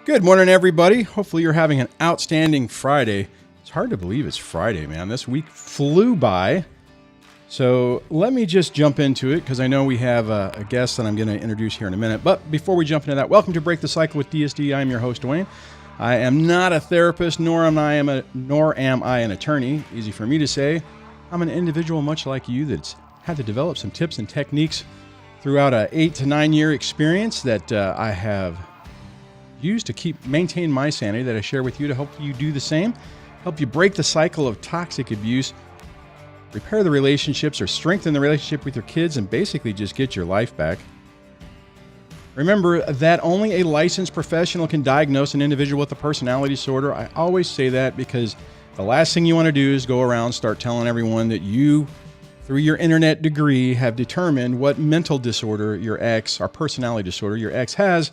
Good morning, everybody. Hopefully you're having an outstanding Friday. It's hard to believe it's Friday, man. This week flew by. So let me just jump into it because I know we have a guest that I'm going to introduce here in a minute. But before we jump into that, welcome to Break the Cycle with DSD. I'm your host, Duane. I am not a therapist, nor am I an attorney. Easy for me to say. I'm an individual much like you that's had to develop some tips and techniques throughout an 8 to 9 year experience that I have used to maintain my sanity, that I share with you to help you do the same, help you break the cycle of toxic abuse, repair the relationships or strengthen the relationship with your kids, and basically just get your life back. Remember that only a licensed professional can diagnose an individual with a personality disorder. I always say that because the last thing you want to do is go around start telling everyone that you, through your internet degree, have determined what mental disorder your ex, or personality disorder your ex has,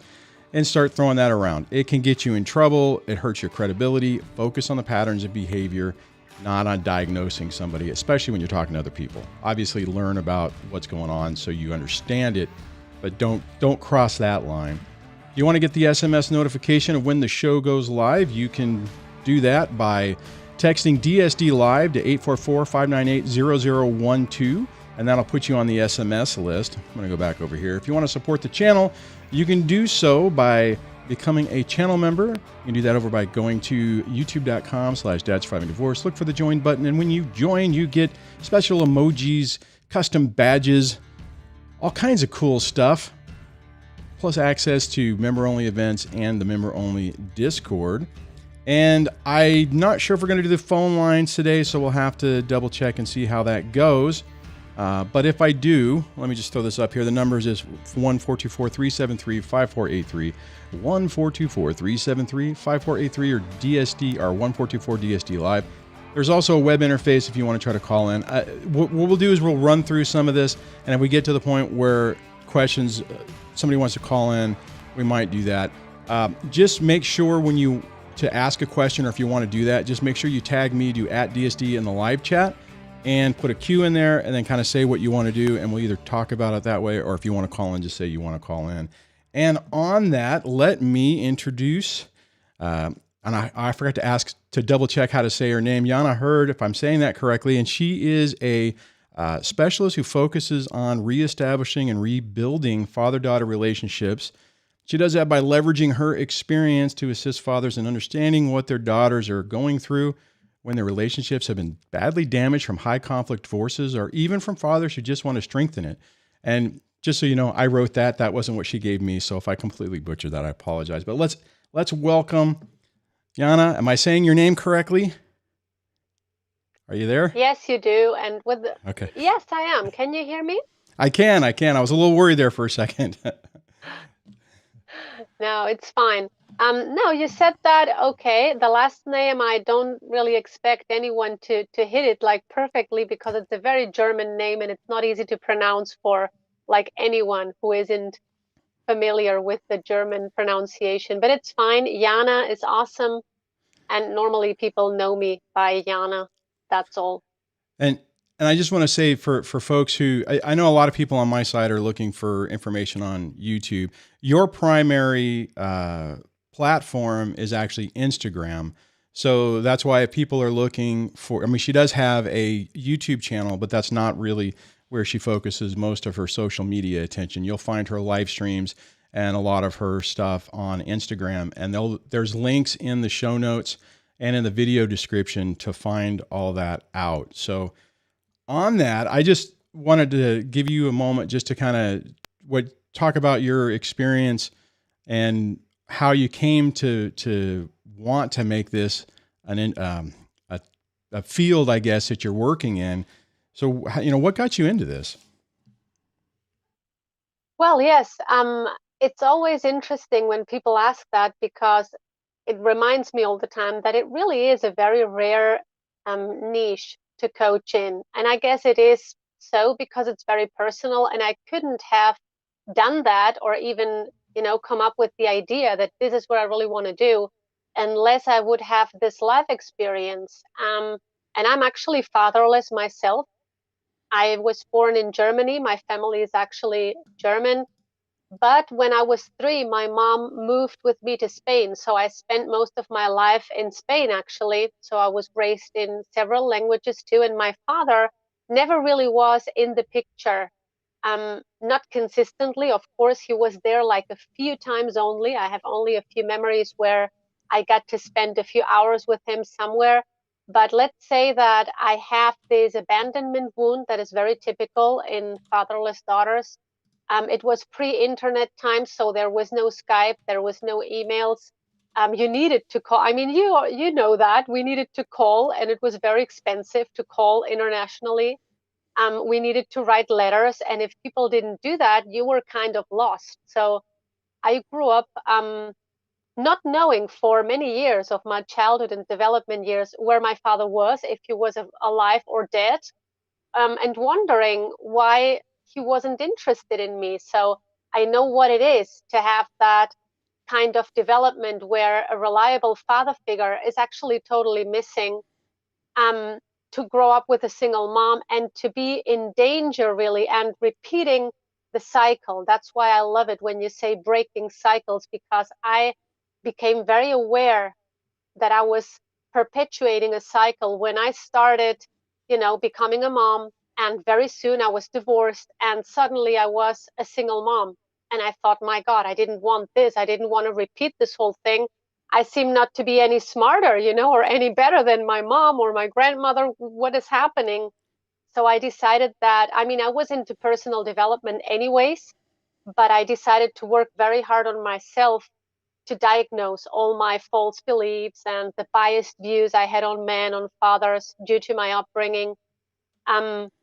and start throwing that around. It can get you in trouble. It hurts your credibility. Focus on the patterns of behavior, not on diagnosing somebody, especially when you're talking to other people. Obviously, learn about what's going on so you understand it, but don't cross that line. If you want to get the SMS notification of when the show goes live, you can do that by texting DSDLIVE to 844-598-0012, and that'll put you on the SMS list. I'm going to go back over here. If you want to support the channel, you can do so by becoming a channel member. You can do that over by going to youtube.com/dadsurvivingdivorce. Look for the join button, and when you join, you get special emojis, custom badges, all kinds of cool stuff, plus access to member-only events and the member-only Discord. And I'm not sure if we're going to do the phone lines today, so we'll have to double check and see how that goes. But if I do, let me just throw this up here. The numbers is 1-424-373-5483, 1-424-373-5483, or DSD, or 1424-DSD-LIVE. There's also a web interface if you want to try to call in. What we'll do is we'll run through some of this, and if we get to the point where questions, somebody wants to call in, we might do that. Just make sure to ask a question, or if you want to do that, just make sure you tag me, do @DSD in the live chat, and put a Q in there, and then kind of say what you want to do, and we'll either talk about it that way, or if you want to call in, just say you want to call in. And on that, let me introduce, and I forgot to ask to double check how to say her name, Jana Herde, if I'm saying that correctly, and she is a specialist who focuses on reestablishing and rebuilding father-daughter relationships. She does that by leveraging her experience to assist fathers in understanding what their daughters are going through when their relationships have been badly damaged from high conflict divorces, or even from fathers who just want to strengthen it. And just so you know, I wrote that. That wasn't what she gave me. So if I completely butchered that, I apologize. But let's welcome Jana. Am I saying your name correctly? Are you there? Yes, you do. And okay. Yes, I am. Can you hear me? I can. I was a little worried there for a second. No, it's fine. No, you said that. Okay. The last name, I don't really expect anyone to hit it like perfectly, because it's a very German name and it's not easy to pronounce for like anyone who isn't familiar with the German pronunciation, but it's fine. Jana is awesome. And normally people know me by Jana. That's all. And I just want to say for folks who, I know a lot of people on my side are looking for information on YouTube. Your primary platform is actually Instagram. So that's why if people are looking for, she does have a YouTube channel, but that's not really where she focuses most of her social media attention. You'll find her live streams and a lot of her stuff on Instagram. And there's links in the show notes and in the video description to find all that out. So on that, I just wanted to give you a moment just to kind of talk about your experience and how you came to want to make this a field, I guess, that you're working in. So, what got you into this? Well, yes, it's always interesting when people ask that, because it reminds me all the time that it really is a very rare niche to coach in. And I guess it is so because it's very personal, and I couldn't have done that or even, come up with the idea that this is what I really want to do unless I would have this life experience. And I'm actually fatherless myself. I was born in Germany. My family is actually German. But when I was 3, my mom moved with me to Spain. So I spent most of my life in Spain, actually. So I was raised in several languages too. And my father never really was in the picture. Not consistently. Of course, he was there like a few times only. I have only a few memories where I got to spend a few hours with him somewhere. But let's say that I have this abandonment wound that is very typical in fatherless daughters. It was pre-internet times, so there was no Skype, there was no emails. You needed to call. I mean, you know that we needed to call, and it was very expensive to call internationally. We needed to write letters, and if people didn't do that, you were kind of lost. So I grew up not knowing for many years of my childhood and development years where my father was, if he was alive or dead, and wondering why he wasn't interested in me. So I know what it is to have that kind of development where a reliable father figure is actually totally missing, um, to grow up with a single mom and to be in danger, really, and repeating the cycle. That's why I love it when you say breaking cycles, because I became very aware that I was perpetuating a cycle when I started, becoming a mom. And very soon I was divorced, and suddenly I was a single mom. And I thought, my God, I didn't want this. I didn't want to repeat this whole thing. I seem not to be any smarter, or any better than my mom or my grandmother. What is happening? So I decided that, I mean, I was into personal development anyways, but I decided to work very hard on myself to diagnose all my false beliefs and the biased views I had on men, on fathers due to my upbringing,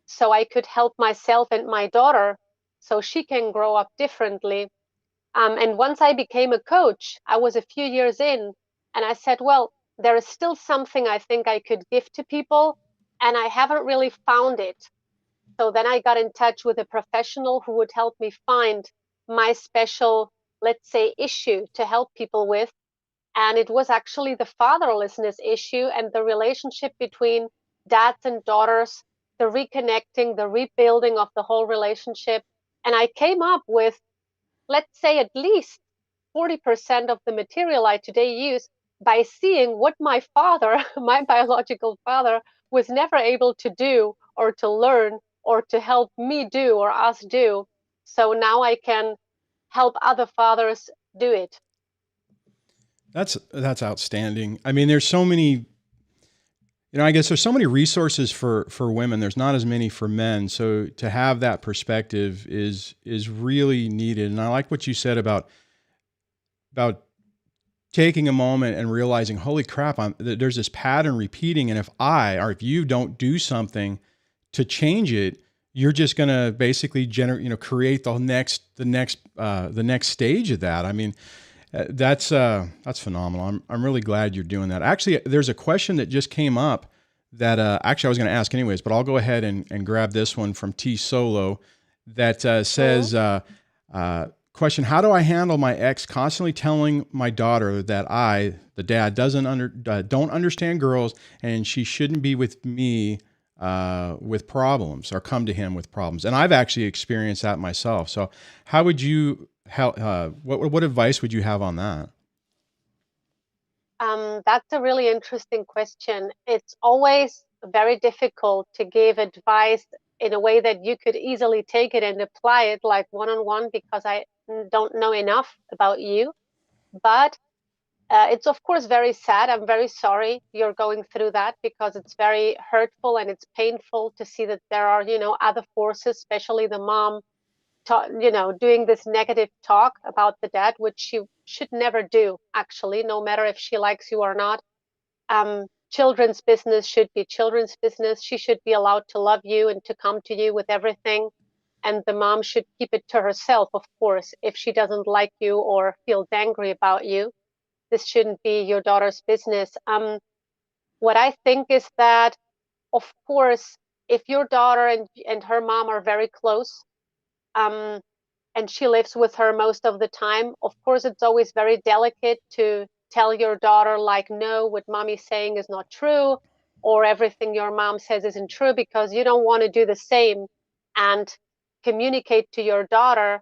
so I could help myself and my daughter so she can grow up differently. And once I became a coach, I was a few years in, and I said, well, there is still something I think I could give to people, and I haven't really found it. So then I got in touch with a professional who would help me find my special, let's say, issue to help people with. And it was actually the fatherlessness issue and the relationship between dads and daughters, the reconnecting, the rebuilding of the whole relationship. And I came up with, let's say, at least 40% of the material I today use by seeing what my father, my biological father, was never able to do or to learn or to help me do or us do. So now I can help other fathers do it. That's outstanding. I mean, there's so many, I guess there's so many resources for women. There's not as many for men. So to have that perspective is really needed. And I like what you said about taking a moment and realizing, holy crap, there's this pattern repeating. And if you don't do something to change it, you're just going to basically create the next stage of that. I mean, that's phenomenal. I'm really glad you're doing that. Actually, there's a question that just came up that actually I was going to ask anyways, but I'll go ahead and grab this one from T Solo that says, question: how do I handle my ex constantly telling my daughter that the dad, don't understand girls and she shouldn't be with me with problems, or come to him with problems? And I've actually experienced that myself. So how would you help? What advice would you have on that? That's a really interesting question. It's always very difficult to give advice in a way that you could easily take it and apply it like one-on-one, because I don't know enough about you. But it's of course very sad. I'm very sorry you're going through that, because it's very hurtful and it's painful to see that there are, other forces, especially the mom, doing this negative talk about the dad, which she should never do, actually, no matter if she likes you or not. Children's business should be children's business. She should be allowed to love you and to come to you with everything. And the mom should keep it to herself, of course, if she doesn't like you or feels angry about you. This shouldn't be your daughter's business. What I think is that, of course, if your daughter and her mom are very close, um, and she lives with her most of the time, of course, it's always very delicate to tell your daughter, like, no, what mommy's saying is not true, or everything your mom says isn't true, because you don't want to do the same and communicate to your daughter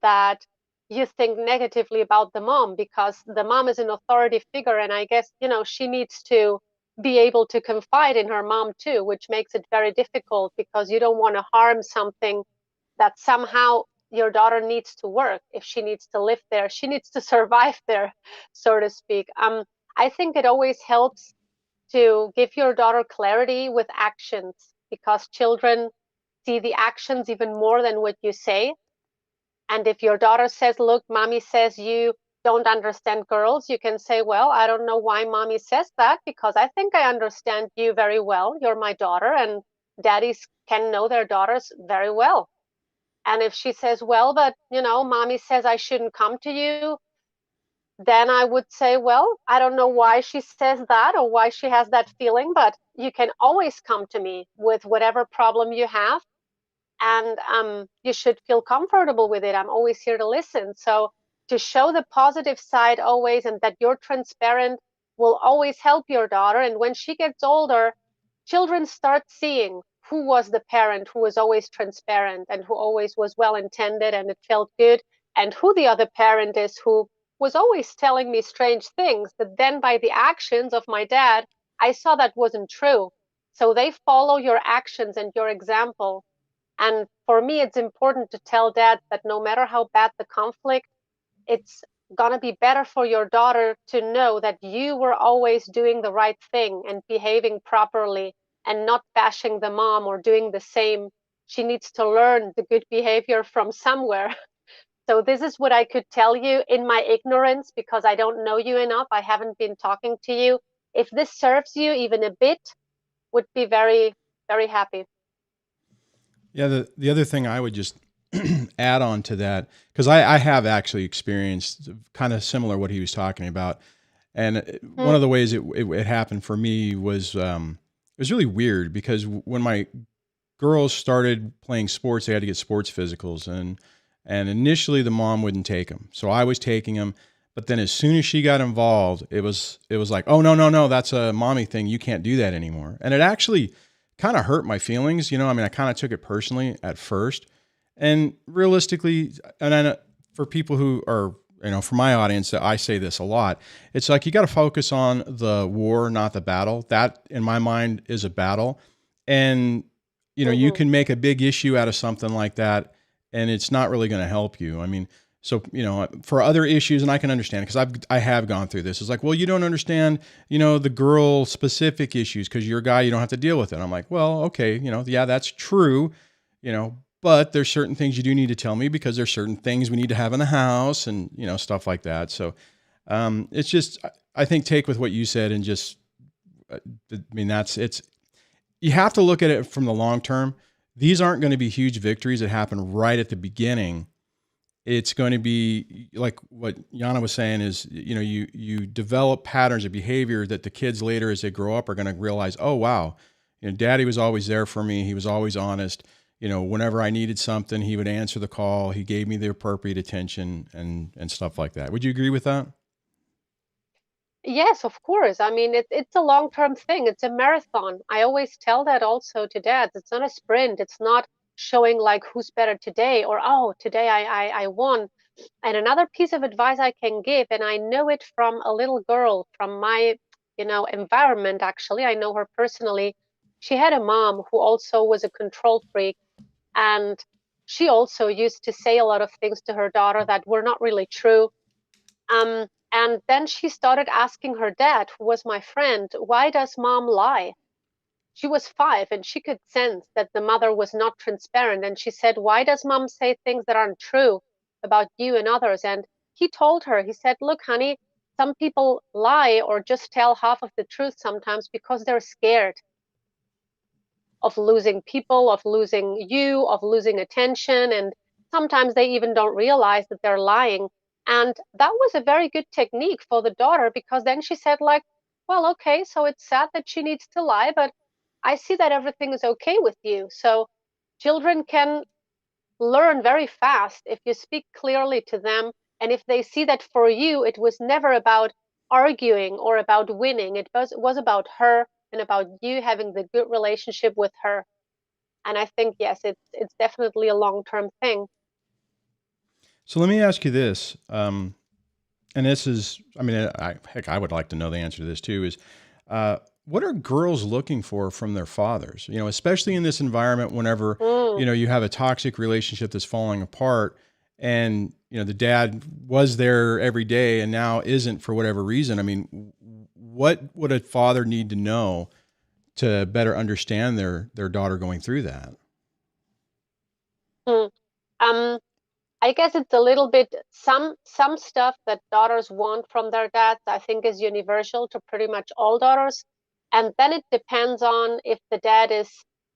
that you think negatively about the mom, because the mom is an authority figure, and I guess, she needs to be able to confide in her mom too, which makes it very difficult because you don't want to harm something that somehow your daughter needs to work. If she needs to live there, she needs to survive there, so to speak. I think it always helps to give your daughter clarity with actions, because children see the actions even more than what you say. And if your daughter says, look, mommy says you don't understand girls, you can say, well, I don't know why mommy says that, because I think I understand you very well. You're my daughter, and daddies can know their daughters very well. And if she says, well, but mommy says I shouldn't come to you, then I would say, well, I don't know why she says that or why she has that feeling, but you can always come to me with whatever problem you have, and you should feel comfortable with it. I'm always here to listen. So to show the positive side always, and that you're transparent, will always help your daughter. And when she gets older, children start seeing who was the parent who was always transparent and who always was well intended and it felt good, and who the other parent is who was always telling me strange things that then by the actions of my dad, I saw that wasn't true. So they follow your actions and your example. And for me, it's important to tell dads that no matter how bad the conflict, it's gonna be better for your daughter to know that you were always doing the right thing and behaving properly and not bashing the mom or doing the same. She needs to learn the good behavior from somewhere. So this is what I could tell you in my ignorance, because I don't know you enough. I haven't been talking to you. If this serves you even a bit, would be very, very happy. Yeah, the other thing I would just add on to that, because I have actually experienced kind of similar what he was talking about, and one Hmm. of the ways it happened for me was it was really weird because when my girls started playing sports, they had to get sports physicals, and initially the mom wouldn't take them, so I was taking them. But then as soon as she got involved, it was like, oh no, no, no, that's a mommy thing. You can't do that anymore. And it actually kind of hurt my feelings. I mean, I kind of took it personally at first. And realistically, and I know for people who are, for my audience, that I say this a lot, it's like you got to focus on the war, not the battle. That, in my mind, is a battle. And, you Hmm. can make a big issue out of something like that, and it's not really going to help you. I mean, so, for other issues, and I can understand because I have gone through this. It's like, well, you don't understand, the girl specific issues because you're a guy, you don't have to deal with it. I'm like, well, okay, yeah, that's true, but there's certain things you do need to tell me because there's certain things we need to have in the house and, stuff like that. So, it's just, I think take with what you said and just, I mean, you have to look at it from the long term. These aren't going to be huge victories that happen right at the beginning. It's going to be like what Jana was saying is, you develop patterns of behavior that the kids later, as they grow up, are going to realize, oh, wow, daddy was always there for me. He was always honest. Whenever I needed something, he would answer the call. He gave me the appropriate attention and stuff like that. Would you agree with that? Yes, of course. I mean, it's a long-term thing. It's a marathon. I always tell that also to dads. It's not a sprint. It's not showing like who's better today, or oh, today I won. And another piece of advice I can give, and I know it from a little girl from my, environment, actually. I know her personally. She had a mom who also was a control freak, and she also used to say a lot of things to her daughter that were not really true. And then she started asking her dad, who was my friend, why does mom lie? She was 5 and she could sense that the mother was not transparent. And she said, why does mom say things that aren't true about you and others? And he told her, he said, look, honey, some people lie or just tell half of the truth sometimes because they're scared of losing people, of losing you, of losing attention. And sometimes they even don't realize that they're lying. And that was a very good technique for the daughter, because then she said, like, well, okay, so it's sad that she needs to lie, but I see that everything is okay with you. So children can learn very fast if you speak clearly to them. And if they see that for you, it was never about arguing or about winning, it was about her and about you having the good relationship with her. And I think, yes, it's definitely a long-term thing. So let me ask you this. And this is, I mean, heck, I would like to know the answer to this too, is what are girls looking for from their fathers? You know, especially in this environment, whenever, Mm, you know, you have a toxic relationship that's falling apart and, you know, the dad was there every day and now isn't for whatever reason. I mean, what would a father need to know to better understand their daughter going through that? mm. Um, I guess it's a little bit some stuff that daughters want from their dads, I think is universal to pretty much all daughters. And then it depends on if the dad is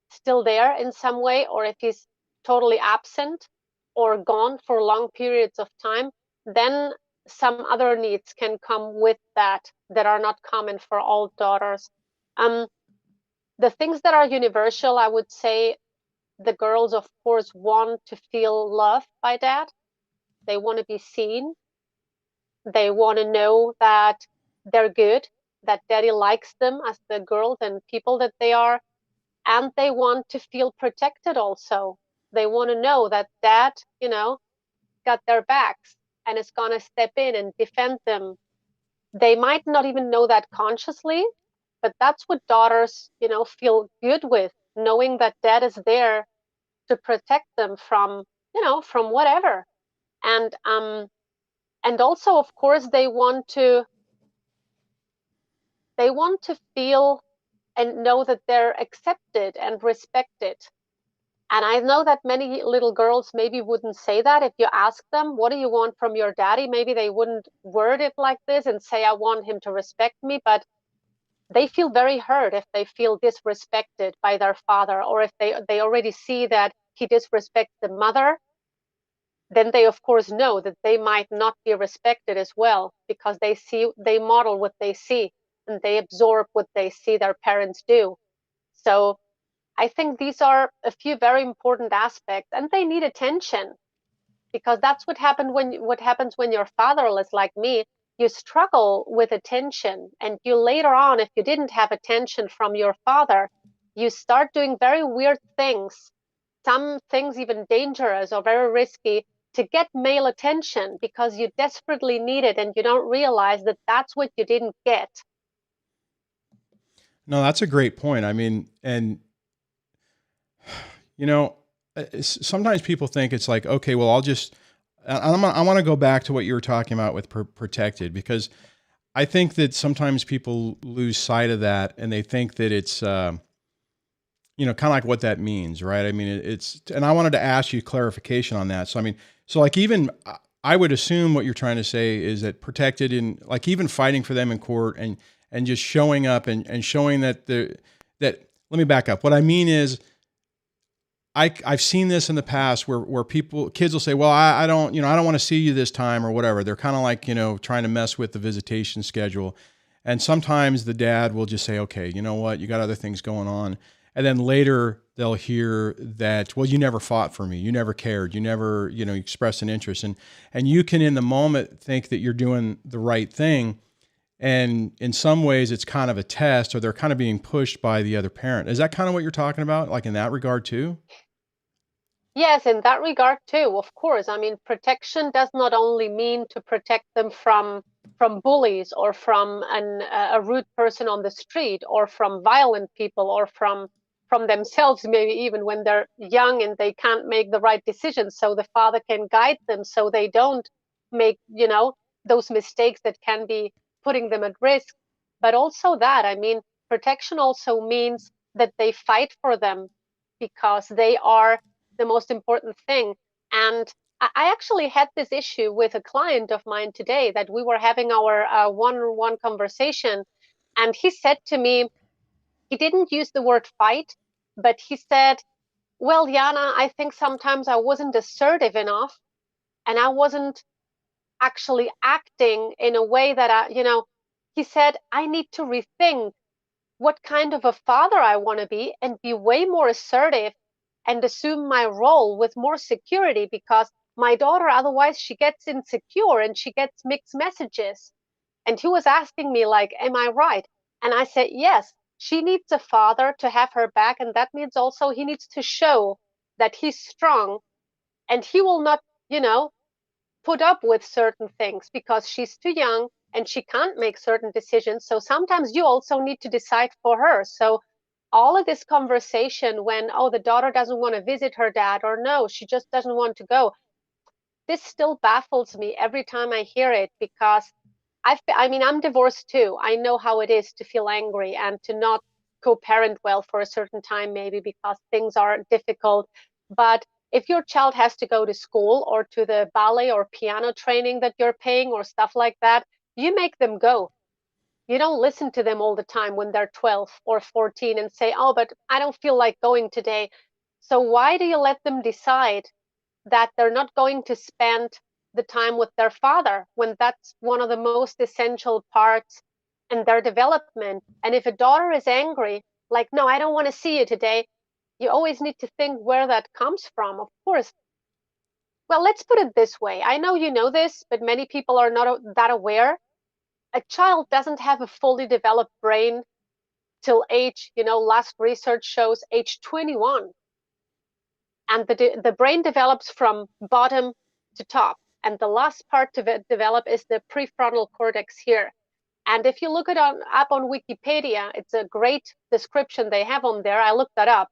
still there in some way or if he's totally absent or gone for long periods of time. Then some other needs can come with that that are not common for all daughters. Um, the things that are universal, I would say the girls, of course, want to feel loved by dad. They want to be seen. They want to know that they're good, that daddy likes them as the girls and people that they are. And they want to feel protected also. They want to know that dad, got their backs and is going to step in and defend them. They might not even know that consciously, but that's what daughters, feel good with, knowing that dad is there to protect them from, from whatever. And also, of course, they want to feel and know that they're accepted and respected. And I know that many little girls maybe wouldn't say that if you ask them, what do you want from your daddy? Maybe they wouldn't word it like this and say, I want him to respect me, but they feel very hurt if they feel disrespected by their father, or if they already see that he disrespects the mother. Then they of course know that they might not be respected as well, because they model what they see and they absorb what they see their parents do. So I think these are a few very important aspects, and they need attention, because that's what happens when you're fatherless like me. You struggle with attention, and you later on, if you didn't have attention from your father, you start doing very weird things, some things even dangerous or very risky, to get male attention because you desperately need it and you don't realize that that's what you didn't get. No, that's a great point. I mean, and you know, sometimes people think it's like, okay, well, I want to go back to what you were talking about with protected, because I think that sometimes people lose sight of that and they think that it's, you know, kind of like what that means, right? I mean, and I wanted to ask you clarification on that. So, I mean, so like even I would assume what you're trying to say is that protected in like even fighting for them in court and just showing up and showing that let me back up. What I mean is, I've seen this in the past where kids will say, well, I don't, you know, I don't want to see you this time or whatever. They're kind of like, you know, trying to mess with the visitation schedule. And sometimes the dad will just say, okay, you know what, you got other things going on. And then later they'll hear that, well, you never fought for me. You never cared. You never, you know, expressed an interest. And you can in the moment think that you're doing the right thing. And in some ways it's kind of a test, or they're kind of being pushed by the other parent. Is that kind of what you're talking about? Like in that regard too? Yes, in that regard too, of course. I mean, protection does not only mean to protect them from bullies or from a rude person on the street or from violent people or from themselves, maybe even when they're young and they can't make the right decisions. So the father can guide them so they don't make, those mistakes that can be putting them at risk. But also that, I mean, protection also means that they fight for them because they are the most important thing. And I actually had this issue with a client of mine today, that we were having our one-on-one conversation. And he said to me, he didn't use the word fight, but he said, well, Jana, I think sometimes I wasn't assertive enough and I wasn't actually acting in a way that he said, I need to rethink what kind of a father I want to be and be way more assertive and assume my role with more security, because my daughter, otherwise she gets insecure and she gets mixed messages. And he was asking me like, am I right? And I said, yes, she needs a father to have her back. And that means also he needs to show that he's strong, and he will not, you know, put up with certain things because she's too young and she can't make certain decisions. So sometimes you also need to decide for her. So all of this conversation when, oh, the daughter doesn't want to visit her dad, or no, she just doesn't want to go, this still baffles me every time I hear it, because I mean, I'm divorced too. I know how it is to feel angry and to not co-parent well for a certain time, maybe because things are difficult. But if your child has to go to school or to the ballet or piano training that you're paying or stuff like that, you make them go. You don't listen to them all the time when they're 12 or 14 and say, oh, but I don't feel like going today. So why do you let them decide that they're not going to spend the time with their father when that's one of the most essential parts in their development? And if a daughter is angry, like, no, I don't want to see you today, you always need to think where that comes from. Of course, well, let's put it this way. I know you know this, but many people are not that aware. A child doesn't have a fully developed brain till age, last research shows age 21. And the brain develops from bottom to top. And the last part to develop is the prefrontal cortex here. And if you look it up on Wikipedia, it's a great description they have on there. I looked that up.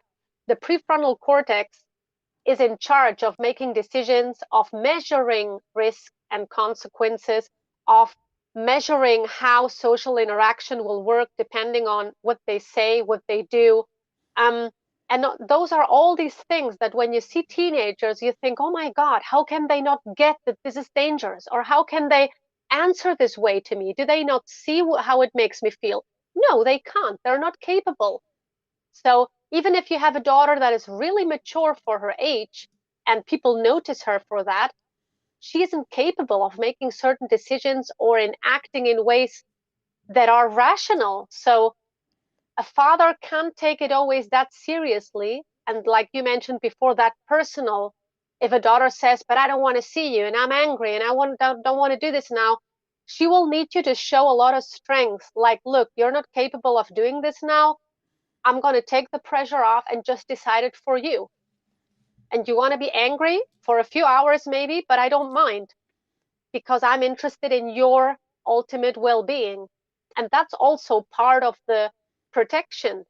The prefrontal cortex is in charge of making decisions, of measuring risk and consequences, of measuring how social interaction will work depending on what they say, what they do. And those are all these things that when you see teenagers, you think, oh my God, how can they not get that this is dangerous? Or how can they answer this way to me? Do they not see how it makes me feel? No, they can't. They're not capable. So even if you have a daughter that is really mature for her age and people notice her for that, she isn't capable of making certain decisions or in acting in ways that are rational. So a father can't take it always that seriously. And like you mentioned before, that personal. If a daughter says, but I don't want to see you and I'm angry and don't want to do this now, she will need you to show a lot of strength. Like, look, you're not capable of doing this now. I'm going to take the pressure off and just decide it for you. And you want to be angry for a few hours maybe, but I don't mind because I'm interested in your ultimate well-being. And that's also part of the protection.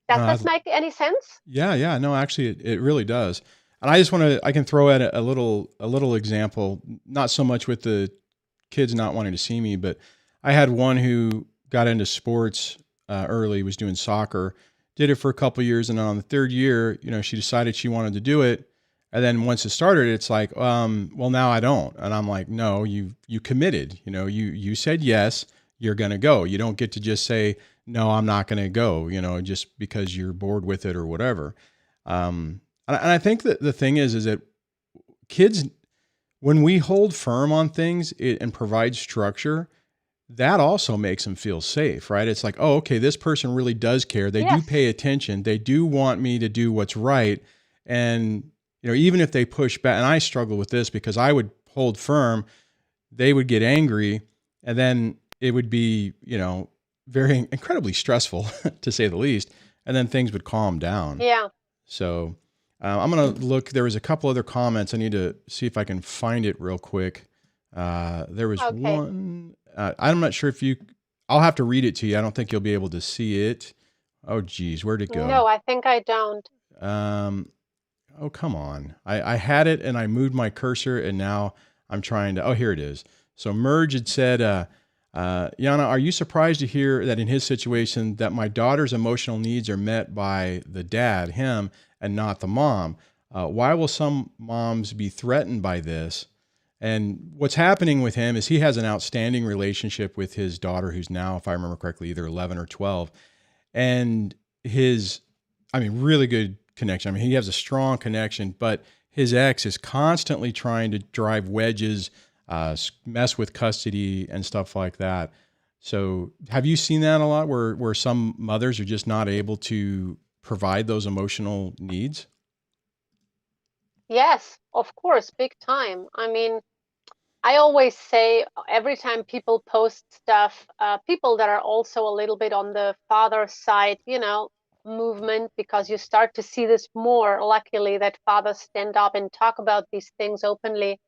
Does Uh, this make any sense? yeah, no, actually, it really does. And I just want to, I can throw out a little example, not so much with the kids not wanting to see me, but I had one who got into sports early, was doing soccer, did it for a couple of years, and on the third year, she decided she wanted to do it. And then once it started, it's like, well, now I don't. And I'm like, no, you committed. You said yes, you're going to go. You don't get to just say, no, I'm not going to go, just because you're bored with it or whatever. And I think that the thing is that kids, when we hold firm on things and provide structure, that also makes them feel safe, right? It's like, oh, okay, this person really does care. They do Yes. pay attention. They do want me to do what's right. And, even if they push back, and I struggle with this because I would hold firm, they would get angry, and then it would be, very incredibly stressful to say the least. And then things would calm down. Yeah. So I'm going to look. There was a couple other comments. I need to see if I can find it real quick. There was Okay. one. I'm not sure if I'll have to read it to you. I don't think you'll be able to see it. Oh, geez. Where'd it go? No, I think I don't. Oh, come on. I had it and I moved my cursor and now I'm trying to, oh, here it is. So Merge had said, Jana, are you surprised to hear that in his situation that my daughter's emotional needs are met by the dad, him, and not the mom? Why will some moms be threatened by this? And what's happening with him is he has an outstanding relationship with his daughter, who's now, if I remember correctly, either 11 or 12. And really good connection. He has a strong connection, but his ex is constantly trying to drive wedges, mess with custody and stuff like that. So have you seen that a lot where some mothers are just not able to provide those emotional needs? Yes, of course, big time. I mean, I always say every time people post stuff, people that are also a little bit on the father side, movement, because you start to see this more, luckily, that fathers stand up and talk about these things openly.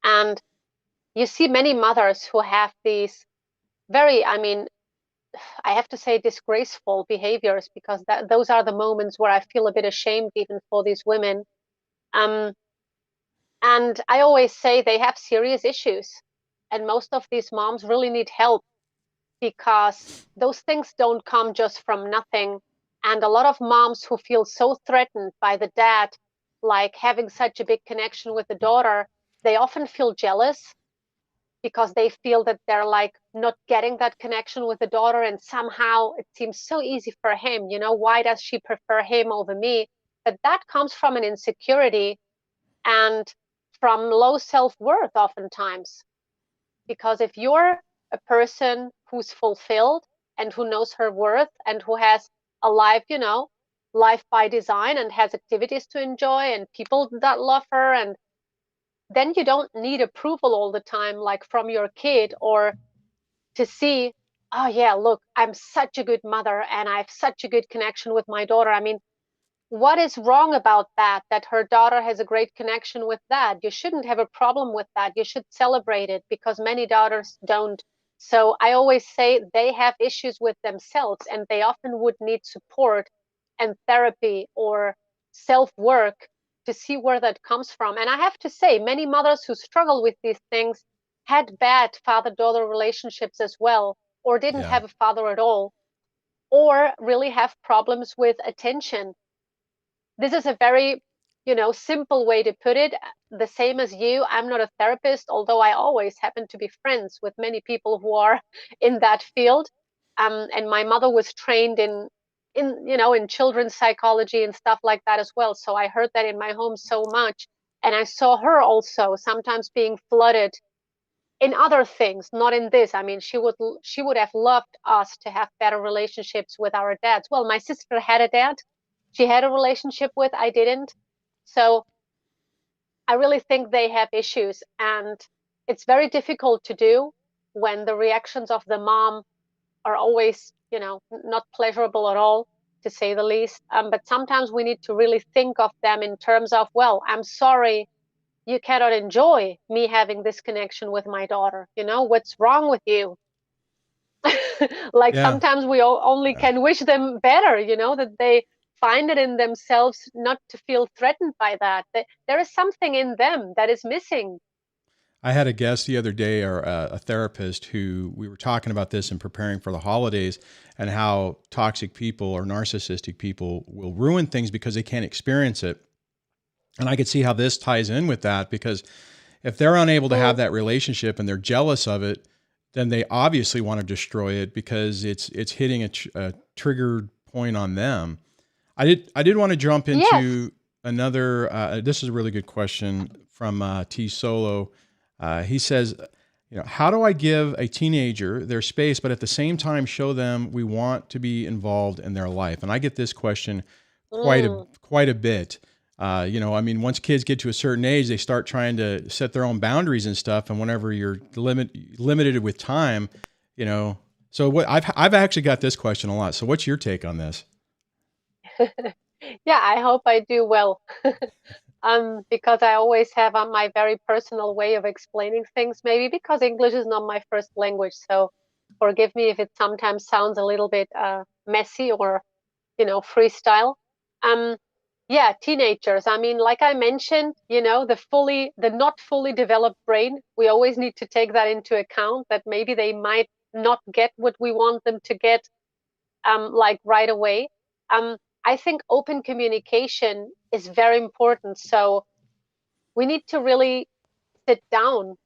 And you see many mothers who have these very, I mean, I have to say disgraceful behaviors, because those are the moments where I feel a bit ashamed even for these women. Um, and I always say they have serious issues. And most of these moms really need help, because those things don't come just from nothing. And a lot of moms who feel so threatened by the dad, like having such a big connection with the daughter, they often feel jealous, because they feel that they're like not getting that connection with the daughter, and somehow it seems so easy for him, why does she prefer him over me? But that comes from an insecurity and from low self-worth oftentimes. Because if you're a person who's fulfilled and who knows her worth and who has a life, life by design, and has activities to enjoy and people that love her, and then you don't need approval all the time, like from your kid, or to see, oh yeah, look, I'm such a good mother and I have such a good connection with my daughter. I mean, what is wrong about that her daughter has a great connection with that? You shouldn't have a problem with that. You should celebrate it, because many daughters don't. So I always say they have issues with themselves, and they often would need support and therapy or self-work to see where that comes from. And I have to say, many mothers who struggle with these things had bad father-daughter relationships as well, or didn't Yeah. have a father at all, or really have problems with attention. This is a very, simple way to put it. The same as you, I'm not a therapist, although I always happen to be friends with many people who are in that field. And my mother was trained in children's psychology and stuff like that as well. So I heard that in my home so much. And I saw her also sometimes being flooded in other things, not in this. I mean, she would have loved us to have better relationships with our dads. Well, my sister had a dad she had a relationship with, I didn't. So I really think they have issues, and it's very difficult to do when the reactions of the mom are always, not pleasurable at all, to say the least. But sometimes we need to really think of them in terms of, well, I'm sorry you cannot enjoy me having this connection with my daughter. What's wrong with you? Like Yeah. sometimes we only Yeah. can wish them better, that they find it in themselves not to feel threatened by that there is something in them that is missing. I had a guest the other day, or a therapist, who we were talking about this and preparing for the holidays, and how toxic people or narcissistic people will ruin things because they can't experience it. And I could see how this ties in with that, because if they're unable to have Mm, that relationship and they're jealous of it, then they obviously want to destroy it because it's hitting a triggered point on them. I did want to jump yes. into another. This is a really good question from T Solo. He says, how do I give a teenager their space, but at the same time show them we want to be involved in their life? And I get this question Mm, quite a bit. I mean, once kids get to a certain age, they start trying to set their own boundaries and stuff. And whenever you're limited with time, you know, so what I've actually got this question a lot. So what's your take on this? yeah, I hope I do well. Because I always have my very personal way of explaining things, maybe because English is not my first language. So forgive me if it sometimes sounds a little bit messy or freestyle. Um, yeah, teenagers. I mean, like I mentioned, the not fully developed brain, we always need to take that into account, that maybe they might not get what we want them to get, like right away. Um, I think open communication is very important. So we need to really sit down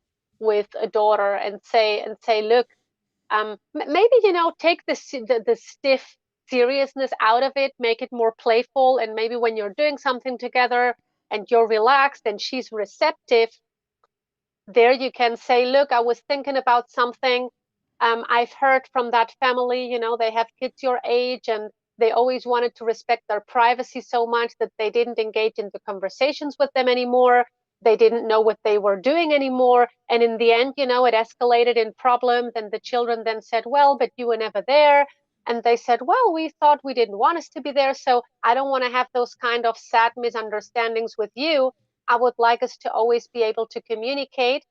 with a daughter and say, look, maybe take the stiff seriousness out of it, make it more playful, and maybe when you're doing something together and you're relaxed and she's receptive, there you can say, look, I was thinking about something. I've heard from that family, they have kids your age, and they always wanted to respect their privacy so much that they didn't engage in the conversations with them anymore. They didn't know what they were doing anymore. And in the end, it escalated in problems. And the children then said, well, but you were never there. And they said, well, we thought we didn't want us to be there. So I don't want to have those kind of sad misunderstandings with you. I would like us to always be able to communicate.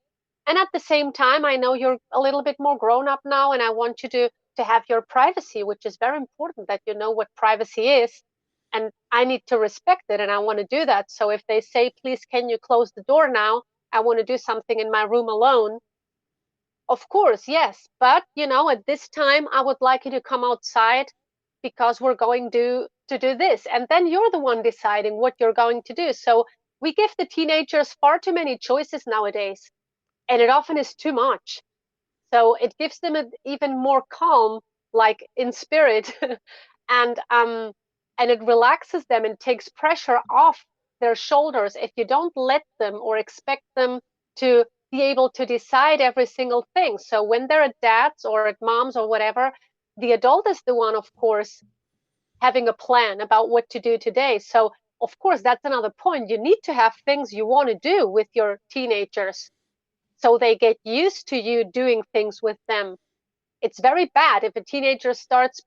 And at the same time, I know you're a little bit more grown up now, and I want you to have your privacy, which is very important that you know what privacy is. And I need to respect it, and I want to do that. So if they say, please, can you close the door now? I want to do something in my room alone. Of course, yes. But, at this time, I would like you to come outside because we're going to do this. And then you're the one deciding what you're going to do. So we give the teenagers far too many choices nowadays, and it often is too much. So it gives them even more calm, like in spirit, and it relaxes them and takes pressure off their shoulders if you don't let them or expect them to be able to decide every single thing. So when they're at dad's or at mom's or whatever, the adult is the one, of course, having a plan about what to do today. So of course, that's another point. You need to have things you want to do with your teenagers so they get used to you doing things with them. It's very bad if a teenager starts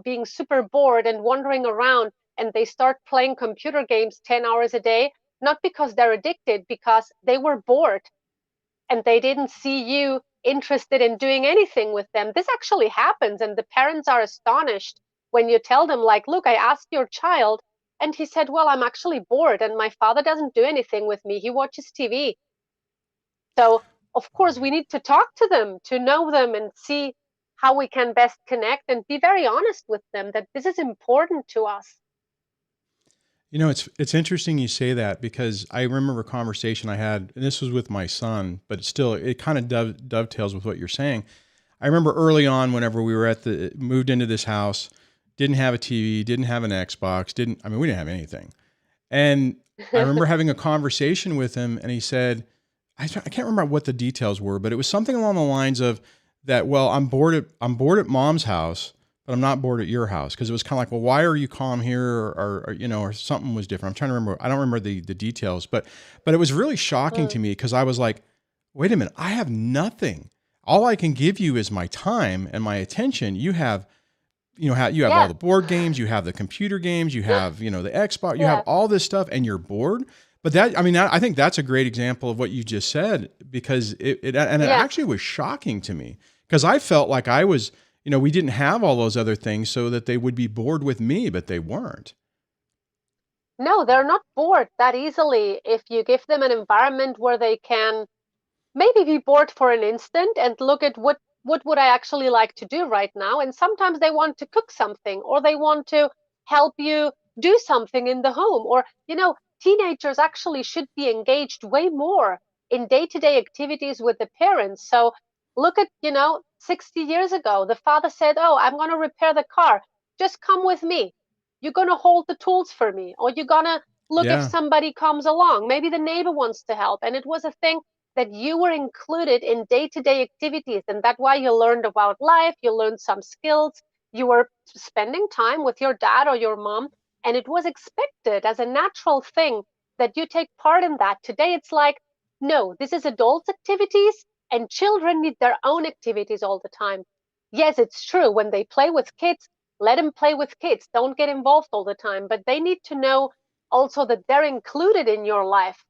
being super bored and wandering around, and they start playing computer games 10 hours a day, not because they're addicted, because they were bored and they didn't see you interested in doing anything with them. This actually happens, and the parents are astonished when you tell them, like, look, I asked your child, and he said, well, I'm actually bored, and my father doesn't do anything with me. He watches TV. So, of course, we need to talk to them, to know them, and see how we can best connect and be very honest with them that this is important to us. It's interesting you say that, because I remember a conversation I had, and this was with my son, but still, it kind of dovetails with what you're saying. I remember early on, whenever we were moved into this house, didn't have a TV, didn't have an Xbox, we didn't have anything. And I remember having a conversation with him, and he said, I can't remember what the details were, but it was something along the lines of that, well, I'm bored at mom's house, but I'm not bored at your house. Cause it was kind of like, well, why are you calm here? Or something was different. I'm trying to remember. I don't remember the details, but it was really shocking to me, cause I was like, wait a minute, I have nothing. All I can give you is my time and my attention. You have all the board games, you have the computer games, you have, the Xbox, you have all this stuff, and you're bored. But I think that's a great example of what you just said, because it actually was shocking to me, because I felt like I was, we didn't have all those other things so that they would be bored with me, but they weren't. No, they're not bored that easily if you give them an environment where they can maybe be bored for an instant and look at what would I actually like to do right now. And sometimes they want to cook something, or they want to help you do something in the home, or teenagers actually should be engaged way more in day-to-day activities with the parents. So look at 60 years ago, the father said, oh, I'm going to repair the car, just come with me, you're going to hold the tools for me, or you're going to look if somebody comes along, maybe the neighbor wants to help. And it was a thing that you were included in day-to-day activities, and that's why you learned about life, you learned some skills, you were spending time with your dad or your mom, and it was expected as a natural thing that you take part in that. Today it's like, no, this is adults' activities, and children need their own activities all the time. Yes, it's true, when they play with kids, let them play with kids, don't get involved all the time, but they need to know also that they're included in your life.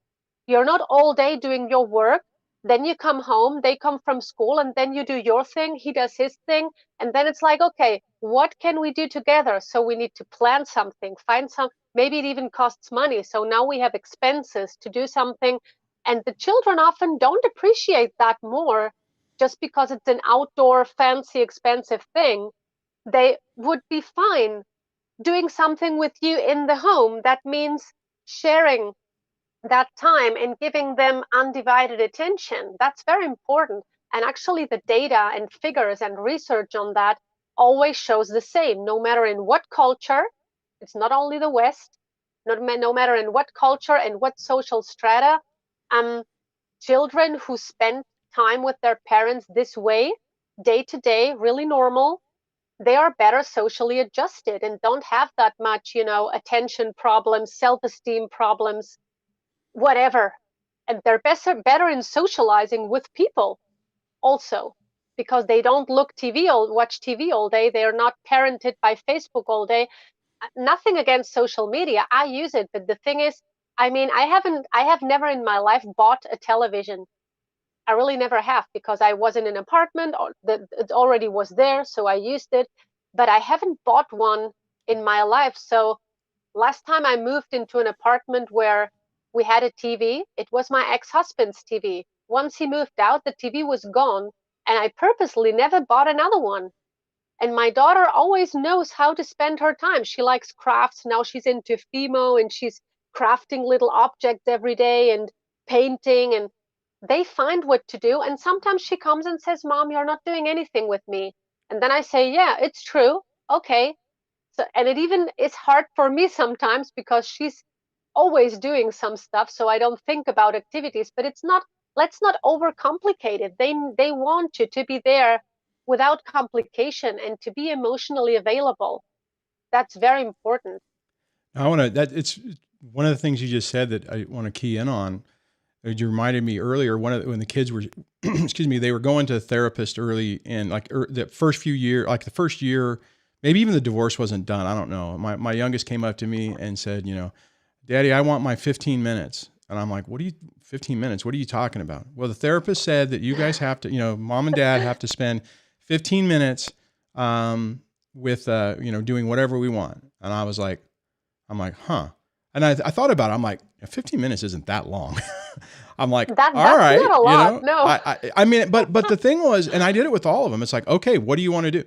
You're not all day doing your work, then you come home, they come from school, and then you do your thing, he does his thing, and then it's like, okay, what can we do together? So we need to plan something, maybe it even costs money. So now we have expenses to do something, and the children often don't appreciate that more just because it's an outdoor, fancy, expensive thing. They would be fine doing something with you in the home. That means sharing that time and giving them undivided attention. That's very important. And actually, the data and figures and research on that always shows the same, no matter in what culture. It's not only the West, no matter in what culture and what social strata. Children who spend time with their parents this way, day to day, really normal, they are better socially adjusted and don't have that much, attention problems, self-esteem problems, whatever. And they're better in socializing with people also, because they don't watch TV all day. They're not parented by Facebook all day. Nothing against social media. I use it, but the thing is, I mean, I have never in my life bought a television. I really never have, because I was in an apartment, or that it already was there, so I used it. But I haven't bought one in my life. So last time I moved into an apartment where we had a TV, it was my ex-husband's TV. Once he moved out, the TV was gone, and I purposely never bought another one. And my daughter always knows how to spend her time. She likes crafts. Now she's into Fimo, and she's crafting little objects every day and painting, and they find what to do. And sometimes she comes and says, Mom, you're not doing anything with me. And then I say, yeah, it's true. Okay. So, and it even is hard for me sometimes because she's always doing some stuff. So I don't think about activities, but it's not, let's not overcomplicate it. They want you to be there without complication and to be emotionally available. That's very important. I want to, that it's one of the things you just said that I want to key in on. You reminded me earlier, when the kids were, excuse me, they were going to a therapist early in like the first few year, like the first year, maybe even the divorce wasn't done. I don't know. My youngest came up to me and said, Daddy, I want my 15 minutes. And I'm like, 15 minutes? What are you talking about? Well, the therapist said that you guys have to, mom and dad have to spend 15 minutes with, doing whatever we want. And I'm like, huh. And I thought about it. I'm like, 15 minutes isn't that long. I'm like, that's all right, not a lot, no. I mean, but the thing was, and I did it with all of them. It's like, okay, what do you want to do?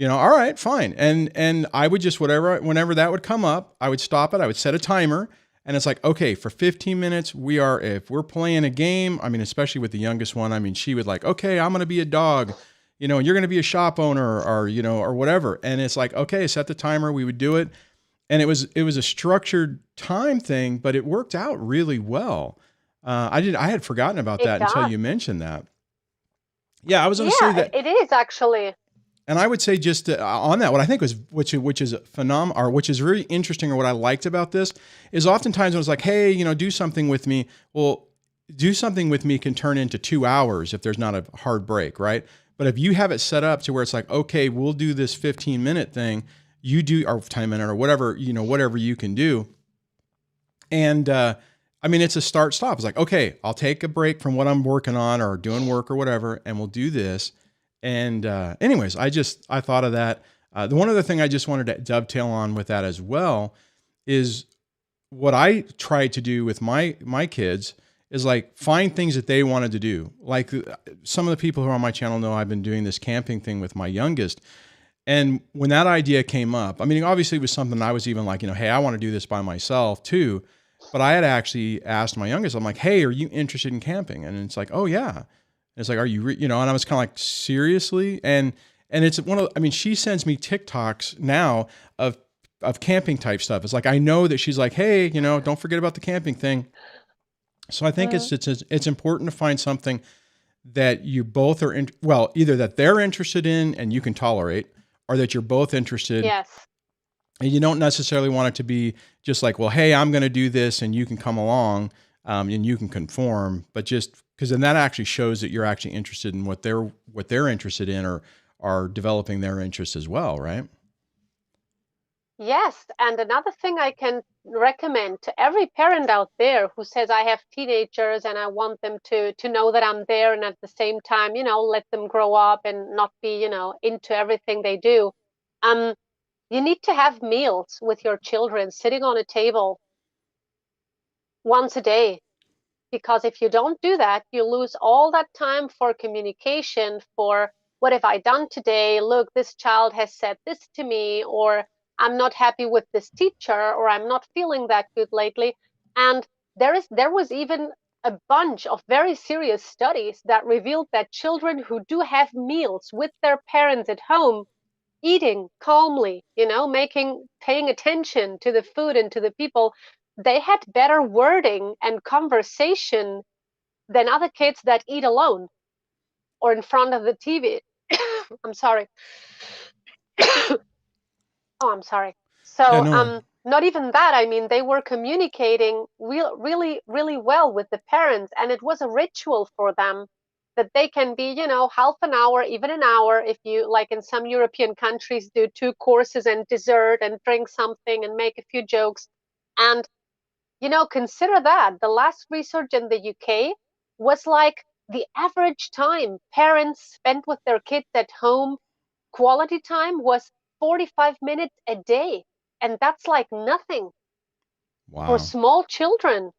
All right, fine. And I would just, whenever that would come up, I would stop it. I would set a timer, and it's like, okay, for 15 minutes, if we're playing a game, I mean, especially with the youngest one, I mean, she would like, okay, I'm going to be a dog, and you're going to be a shop owner or whatever. And it's like, okay, set the timer. We would do it. And it was a structured time thing, but it worked out really well. I had forgotten about that until you mentioned that. Yeah, I was going to say that it is actually. And I would say just on that, what I think was, which is phenomenal, or which is really interesting, or what I liked about this is oftentimes when it's like, hey, do something with me. Well, do something with me can turn into 2 hours if there's not a hard break, right? But if you have it set up to where it's like, okay, we'll do this 15-minute thing, you do, or 10-minute or whatever, whatever you can do. And I mean, it's a start stop. It's like, okay, I'll take a break from what I'm working on or doing work or whatever, and we'll do this. And anyways, I thought of that. The one other thing I just wanted to dovetail on with that as well is what I try to do with my kids is like find things that they wanted to do. Like some of the people who are on my channel know I've been doing this camping thing with my youngest. And when that idea came up, I mean, obviously it was something I was even like, hey, I want to do this by myself too. But I had actually asked my youngest, I'm like, hey, are you interested in camping? And it's like, oh yeah. And it's like, are you, and I was kind of like, seriously? And it's she sends me TikToks now of camping type stuff. It's like, I know that she's like, hey, don't forget about the camping thing. So I think it's important to find something that you both are either that they're interested in and you can tolerate, or that you're both interested. Yes. And you don't necessarily want it to be just like, well, hey, I'm going to do this and you can come along and you can conform, but just because then that actually shows that you're actually interested in what they're interested in, or are developing their interests as well, right? Yes, and another thing I can recommend to every parent out there who says, I have teenagers and I want them to know that I'm there, and at the same time, let them grow up and not be, into everything they do. You need to have meals with your children sitting on a table once a day, because if you don't do that, you lose all that time for communication, for what have I done today? Look, this child has said this to me, or I'm not happy with this teacher, or I'm not feeling that good lately. And there was even a bunch of very serious studies that revealed that children who do have meals with their parents at home, eating calmly, paying attention to the food and to the people, they had better wording and conversation than other kids that eat alone or in front of the TV. I'm sorry. Oh, I'm sorry. So, Yeah, no. not even that. I mean, they were communicating really, really well with the parents, and it was a ritual for them that they can be, half an hour, even an hour, if you like in some European countries, do 2 courses and dessert and drink something and make a few jokes. And consider that. The last research in the UK was like the average time parents spent with their kids at home, quality time was 45 minutes a day. And that's like nothing for Wow. small children.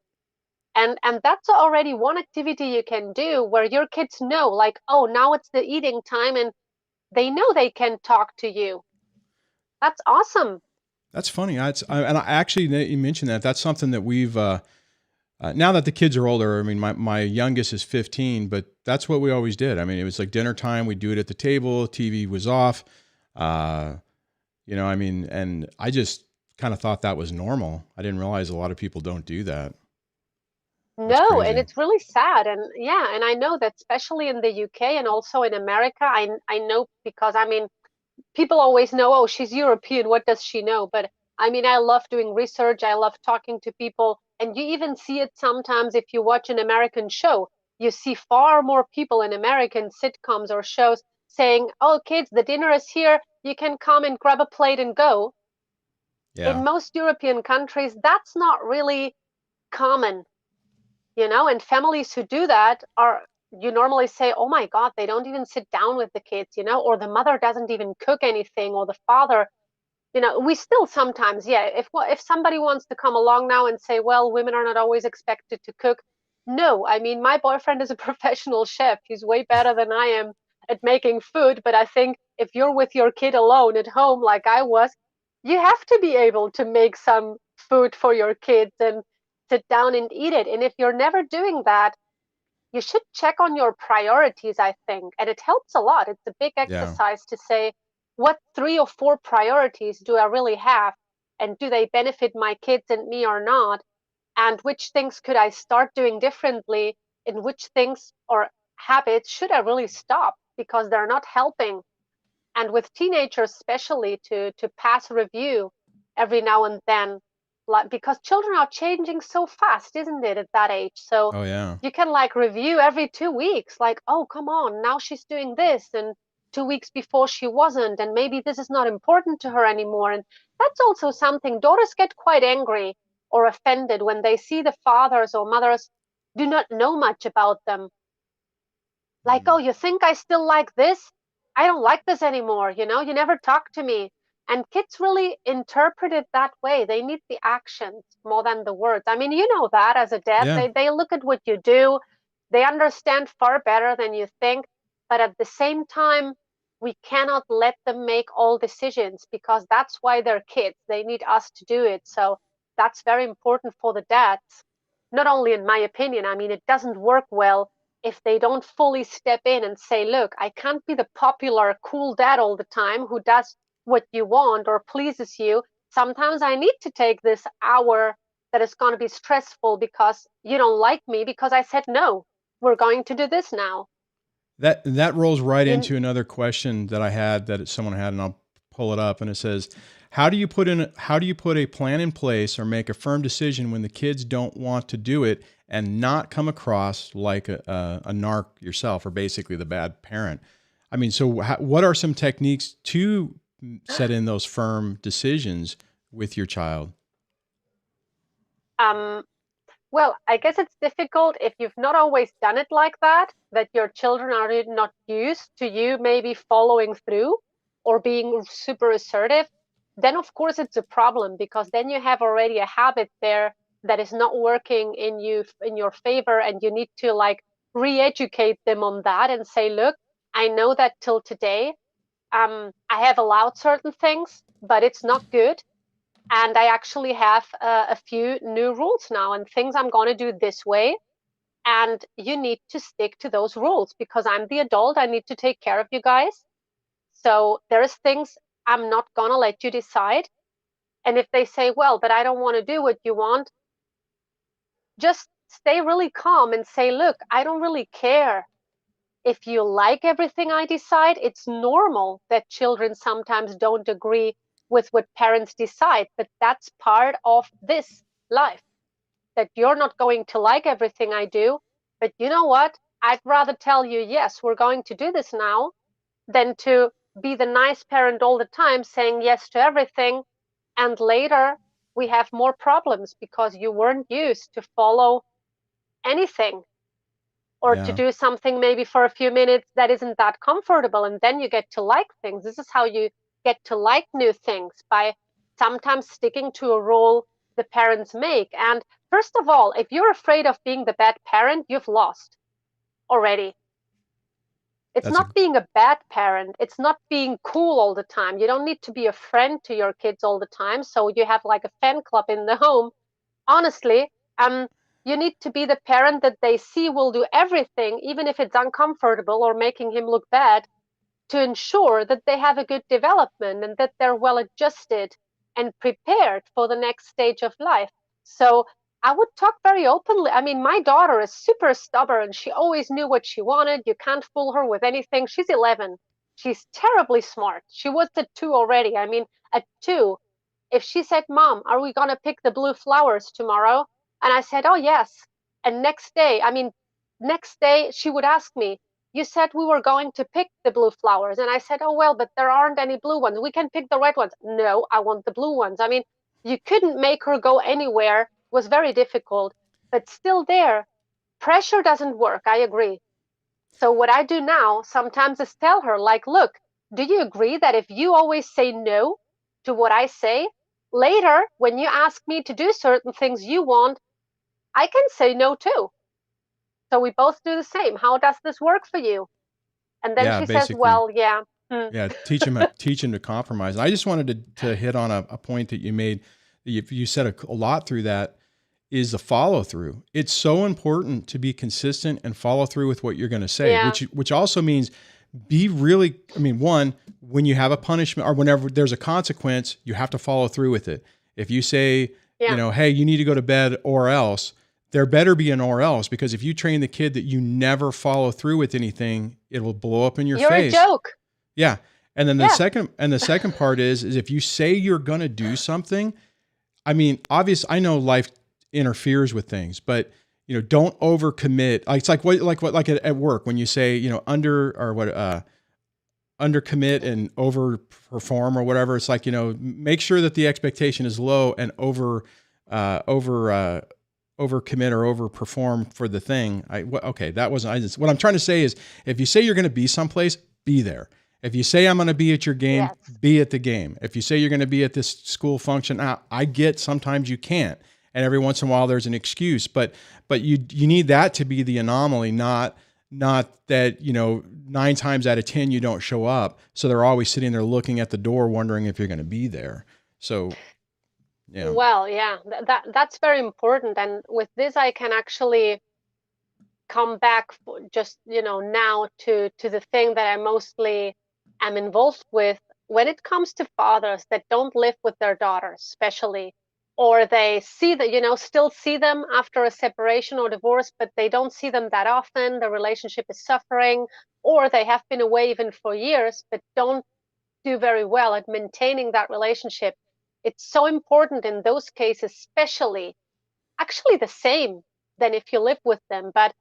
And that's already one activity you can do where your kids know, like, oh, now it's the eating time, and they know they can talk to you. That's awesome. That's funny. And I actually, you mentioned that. That's something that we've, now that the kids are older, I mean, my youngest is 15, but that's what we always did. I mean, it was like dinner time. We'd do it at the table. TV was off. I mean, and I just kind of thought that was normal. I didn't realize a lot of people don't do that. That's No, and crazy. it's really sad. And yeah, and I know that especially in the UK and also in America, I know because I mean, people always know, oh, she's European, what does she know? But I mean, I love doing research, I love talking to people, and you even see it sometimes if you watch an American show. You see far more people in American sitcoms or shows saying, oh, kids, the dinner is here, you can come and grab a plate and go. Yeah. In most European countries, that's not really common, and families who do that are, you normally say, oh my God, they don't even sit down with the kids, or the mother doesn't even cook anything, or the father, we still sometimes, yeah, if somebody wants to come along now and say, well, women are not always expected to cook. No, I mean, my boyfriend is a professional chef. He's way better than I am at making food. But I think if you're with your kid alone at home, like I was, you have to be able to make some food for your kids and sit down and eat it. And if you're never doing that, you should check on your priorities, I think. And it helps a lot. It's a big Yeah. exercise to say, what 3 or 4 priorities do I really have? And do they benefit my kids and me or not? And which things could I start doing differently? And which things or habits should I really stop because they're not helping? And with teenagers especially, to pass review every now and then, like, because children are changing so fast, isn't it, at that age? So Oh yeah. you can like review every 2 weeks, like, oh, come on, now she's doing this, and 2 weeks before she wasn't, and maybe this is not important to her anymore. And that's also something daughters get quite angry or offended when they see the fathers or mothers do not know much about them. Like, Mm. oh, you think I still like this? I don't like this anymore. You never talk to me. And kids really interpret it that way. They need the actions more than the words. I mean, you know that as a dad, Yeah. they look at what you do, they understand far better than you think. But at the same time, we cannot let them make all decisions because that's why they're kids. They need us to do it. So that's very important for the dads. Not only in my opinion, I mean, it doesn't work well if they don't fully step in and say, look, I can't be the popular, cool dad all the time who does what you want or pleases you. Sometimes I need to take this hour that is going to be stressful because you don't like me because I said, no, we're going to do this now. That rolls right You, into another question that I had that someone had, and I'll pull it up, and it says, how do you put a plan in place or make a firm decision when the kids don't want to do it and not come across like a narc yourself, or basically the bad parent? I mean, so what are some techniques to set in those firm decisions with your child? um, well, I guess it's difficult if you've not always done it like that your children are not used to you maybe following through or being super assertive. Then of course it's a problem because then you have already a habit there that is not working in your favor, and you need to like re-educate them on that and say, look, I know that till today I have allowed certain things, but it's not good, and I actually have a few new rules now and things I'm going to do this way. And you need to stick to those rules because I'm the adult. I need to take care of you guys. So there's things I'm not going to let you decide. And if they say, well, but I don't want to do what you want, just stay really calm and say, look, I don't really care if you like everything I decide. It's normal that children sometimes don't agree with what parents decide, but that's part of this life, that you're not going to like everything I do. But you know what? I'd rather tell you, yes, we're going to do this now, than to be the nice parent all the time saying yes to everything. And later we have more problems because you weren't used to follow anything, or to Yeah. do something maybe for a few minutes that isn't that comfortable, and then you get to like things. This is how you get to like new things, by sometimes sticking to a role the parents make. And first of all, if you're afraid of being the bad parent, you've lost already. It's That's a not being a bad parent. It's not being cool all the time. You don't need to be a friend to your kids all the time, so you have like a fan club in the home. Honestly, you need to be the parent that they see will do everything, even if it's uncomfortable or making him look bad, to ensure that they have a good development and that they're well adjusted and prepared for the next stage of life. So I would talk very openly. I mean, my daughter is super stubborn. She always knew what she wanted. You can't fool her with anything. She's 11. She's terribly smart. She was at 2 already. I mean, at 2, if she said, "Mom, are we going to pick the blue flowers tomorrow?" And I said, "Oh, yes." And next day she would ask me, "You said we were going to pick the blue flowers." And I said, "Oh, well, but there aren't any blue ones. We can pick the red ones." "No, I want the blue ones." I mean, you couldn't make her go anywhere. It was very difficult, but still there. Pressure doesn't work. I agree. So what I do now sometimes is tell her, like, "Look, do you agree that if you always say no to what I say, later when you ask me to do certain things you want, I can say no too. So we both do the same. How does this work for you?" And then Yeah, she says, basically. "Well, yeah." Yeah, teach him to compromise. And I just wanted to hit on a point that you made. You said a lot through that, is the follow through. It's so important to be consistent and follow through with what you're going to say, Yeah. which also means be really, I mean, one, when you have a punishment or whenever there's a consequence, you have to follow through with it. If you say, Yeah. hey, you need to go to bed or else, there better be an or else, because if you train the kid that you never follow through with anything, it will blow up in your You're a face. joke. Yeah. And then the Yeah. second part is if you say you're going to do something, I mean, obvious, I know life interferes with things, but don't overcommit. It's like at work when you say, undercommit and overperform or whatever. It's like, make sure that the expectation is low and overcommit or overperform for the thing. Okay, that wasn't. What I'm trying to say is, if you say you're going to be someplace, be there. If you say I'm going to be at your game, Yes. be at the game. If you say you're going to be at this school function, I get sometimes you can't, and every once in a while there's an excuse, but you need that to be the anomaly, not that 9 times out of 10 you don't show up, so they're always sitting there looking at the door wondering if you're going to be there. So yeah. Well, yeah, that's very important. And with this, I can actually come back just now to the thing that I mostly am involved with when it comes to fathers that don't live with their daughters, especially, or they see that still see them after a separation or divorce, but they don't see them that often. The relationship is suffering, or they have been away even for years, but don't do very well at maintaining that relationship. It's so important in those cases, especially, actually the same than if you live with them, but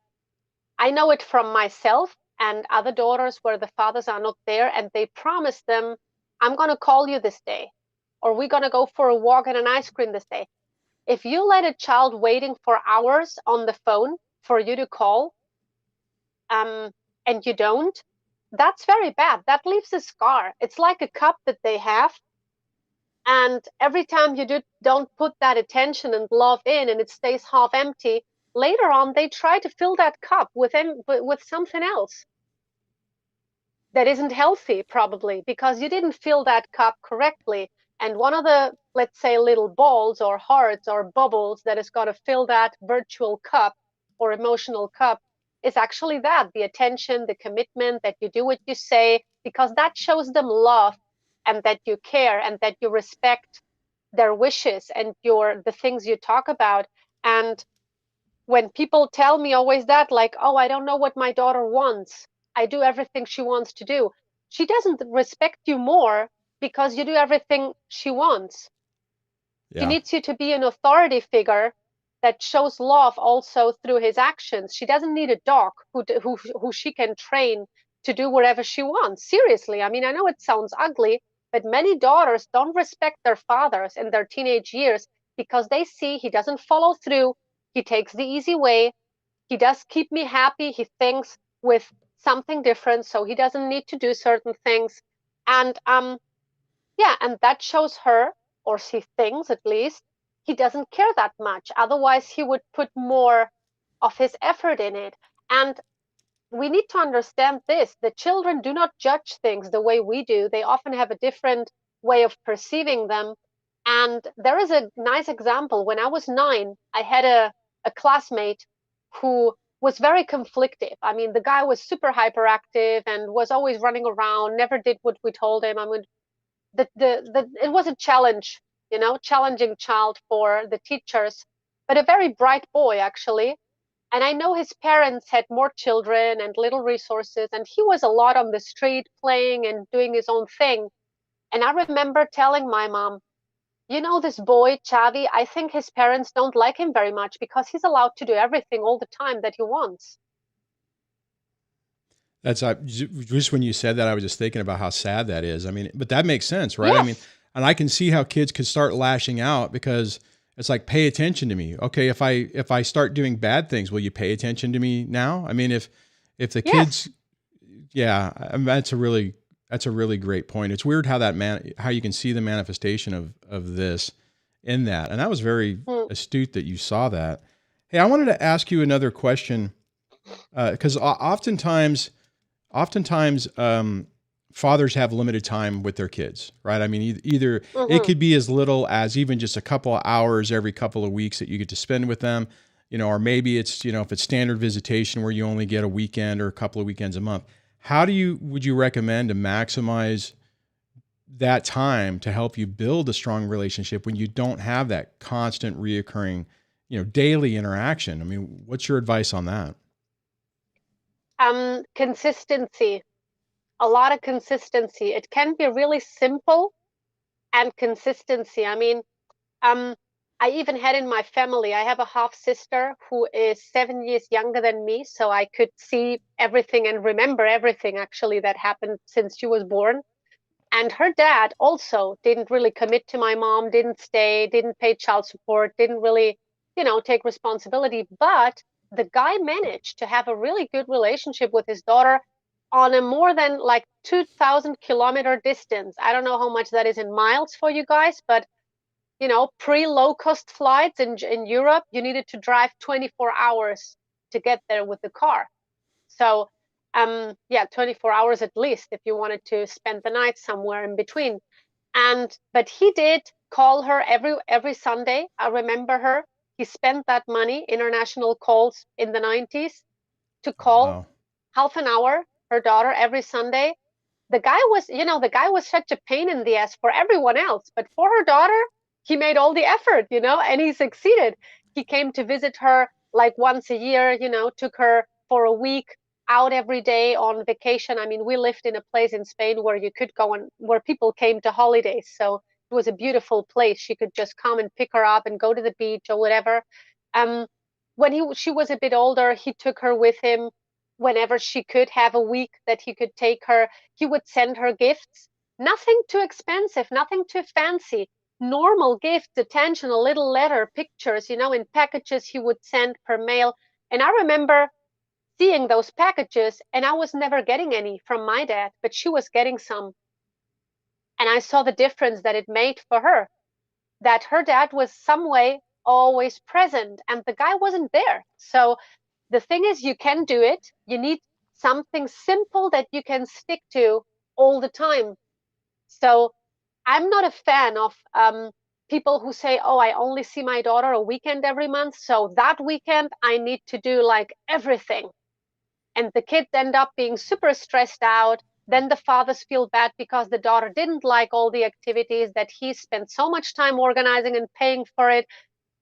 I know it from myself and other daughters where the fathers are not there, and they promise them, "I'm going to call you this day," or "We're going to go for a walk and an ice cream this day." If you let a child waiting for hours on the phone for you to call, and you don't, that's very bad. That leaves a scar. It's like a cup that they have, and every time you don't put that attention and love in, and it stays half empty, later on they try to fill that cup with something else that isn't healthy, probably because you didn't fill that cup correctly. And one of the, let's say, little balls or hearts or bubbles that is going to fill that virtual cup or emotional cup is actually that the attention, the commitment, that you do what you say, because that shows them love, and that you care, and that you respect their wishes and the things you talk about. And when people tell me always that, like, "Oh, I don't know what my daughter wants. I do everything she wants to do." She doesn't respect you more because you do everything she wants. She Yeah. needs you to be an authority figure that shows love also through his actions. She doesn't need a dog who she can train to do whatever she wants. Seriously, I mean, I know it sounds ugly, but many daughters don't respect their fathers in their teenage years because they see he doesn't follow through. He takes the easy way. He does keep me happy. He thinks with something different, so he doesn't need to do certain things. And yeah, and that shows her, or she thinks at least, he doesn't care that much. Otherwise, he would put more of his effort in it. And we need to understand this. The children do not judge things the way we do. They often have a different way of perceiving them. And there is a nice example. When I was 9, I had a classmate who was very conflictive. I mean, the guy was super hyperactive and was always running around, never did what we told him. I mean, it was a challenge, challenging child for the teachers, but a very bright boy, actually. And I know his parents had more children and little resources, and he was a lot on the street playing and doing his own thing. And I remember telling my mom, this boy, Chavi, I think his parents don't like him very much because he's allowed to do everything all the time that he wants. That's just when you said that, I was just thinking about how sad that is. I mean, but that makes sense, right? Yes. I mean, and I can see how kids could start lashing out because it's like, pay attention to me. Okay, if I start doing bad things, will you pay attention to me now? I mean, if the kids, yeah, I mean, that's a really great point. It's weird how how you can see the manifestation of this in that, and that was very astute that you saw that. Hey, I wanted to ask you another question because oftentimes, fathers have limited time with their kids, right? I mean, either it could be as little as even just a couple of hours every couple of weeks that you get to spend with them, or maybe it's, if it's standard visitation where you only get a weekend or a couple of weekends a month. Would you recommend to maximize that time to help you build a strong relationship when you don't have that constant reoccurring, daily interaction? I mean, what's your advice on that? Consistency. A lot of consistency. It can be really simple, and consistency. I mean, I even had in my family, I have a half sister who is 7 years younger than me, so I could see everything and remember everything actually that happened since she was born. And her dad also didn't really commit to my mom, didn't stay, didn't pay child support, didn't really, take responsibility. But the guy managed to have a really good relationship with his daughter on a more than like 2,000-kilometer distance. I don't know how much that is in miles for you guys, but pre-low cost flights in Europe, you needed to drive 24 hours to get there with the car. So, yeah, 24 hours at least if you wanted to spend the night somewhere in between. But he did call her every Sunday. I remember her. He spent that money, international calls in the 90s, to call half an hour her daughter every Sunday. The guy was such a pain in the ass for everyone else, but for her daughter, he made all the effort, and he succeeded. He came to visit her like once a year, took her for a week out every day on vacation. I mean, we lived in a place in Spain where you could go and where people came to holidays. So it was a beautiful place. She could just come and pick her up and go to the beach or whatever. Um, when she was a bit older, he took her with him whenever she could have a week that he could take her. He would send her gifts, nothing too expensive, nothing too fancy, normal gifts, attention, a little letter, pictures, in packages he would send per mail. And I remember seeing those packages, and I was never getting any from my dad, but she was getting some. And I saw the difference that it made for her, that her dad was some way always present and the guy wasn't there. So the thing is, you can do it. You need something simple that you can stick to all the time. So I'm not a fan of people who say, oh, I only see my daughter a weekend every month, so that weekend I need to do like everything. And the kids end up being super stressed out. Then the fathers feel bad because the daughter didn't like all the activities that he spent so much time organizing and paying for it.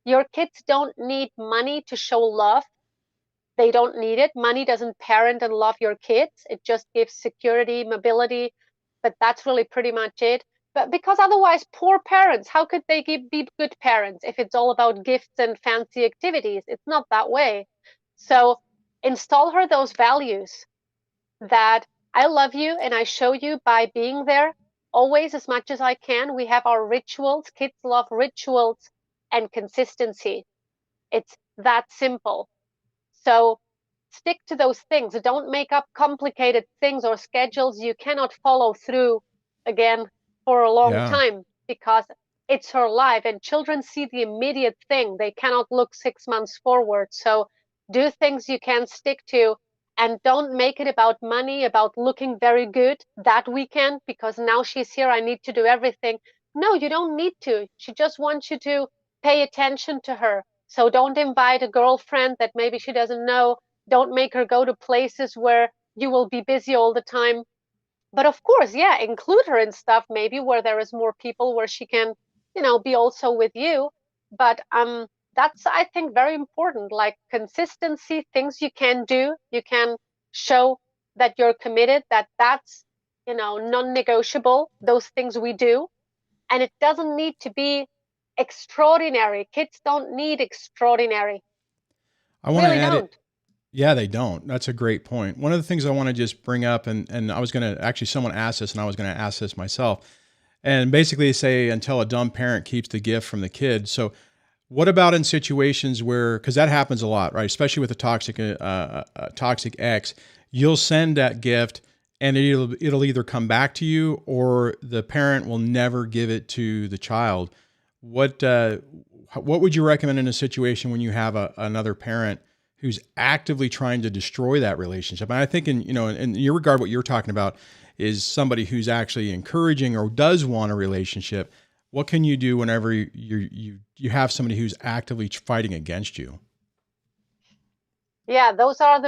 Your kids don't need money to show love. They don't need it. Money doesn't parent and love your kids. It just gives security, mobility, but that's really pretty much it. But because otherwise, poor parents, how could they be good parents if it's all about gifts and fancy activities? It's not that way. So install her those values that I love you and I show you by being there always as much as I can. We have our rituals. Kids love rituals. and consistency. It's that simple. So stick to those things. Don't make up complicated things or schedules you cannot follow through again for a long Yeah. time, because it's her life and children see the immediate thing. They cannot look 6 months forward. So do things you can stick to, and don't make it about money, about looking very good that weekend because now she's here, I need to do everything. No, you don't need to. She just wants you to pay attention to her. So don't invite a girlfriend that maybe she doesn't know. Don't make her go to places where you will be busy all the time. But of course, yeah, include her in stuff maybe where there is more people where she can, be also with you. But that's, I think, very important. Like consistency, things you can do, you can show that you're committed, that's non-negotiable, those things we do. And it doesn't need to be extraordinary. Kids don't need extraordinary. I want to Really add it. don't. Yeah, they don't. That's a great point. One of the things I want to just bring up, and I was going to actually, someone asked this, and I was going to ask this myself, and basically say until a dumb parent keeps the gift from the kid. So, what about in situations where, because that happens a lot, right? Especially with a toxic ex, you'll send that gift, and it'll either come back to you, or the parent will never give it to the child. What would you recommend in a situation when you have another parent who's actively trying to destroy that relationship? And I think in your regard, what you're talking about is somebody who's actually encouraging or does want a relationship. What can you do whenever you have somebody who's actively fighting against you? Yeah, those are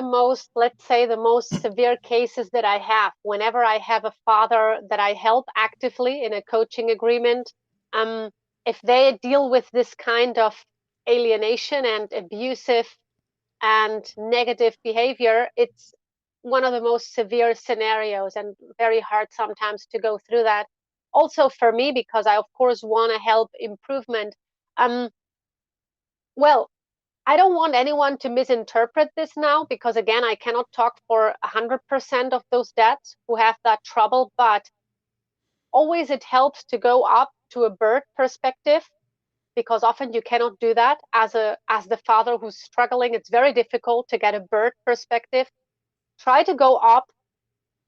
let's say, the most severe cases that I have. Whenever I have a father that I help actively in a coaching agreement, um, if they deal with this kind of alienation and abusive and negative behavior, it's one of the most severe scenarios and very hard sometimes to go through that. Also for me, because I, of course, want to help improvement. Um, well, I don't want anyone to misinterpret this now, because again, I cannot talk for 100% of those dads who have that trouble, but always it helps to go up to a bird perspective, because often you cannot do that as the father who's struggling. It's very difficult to get a bird perspective. Try to go up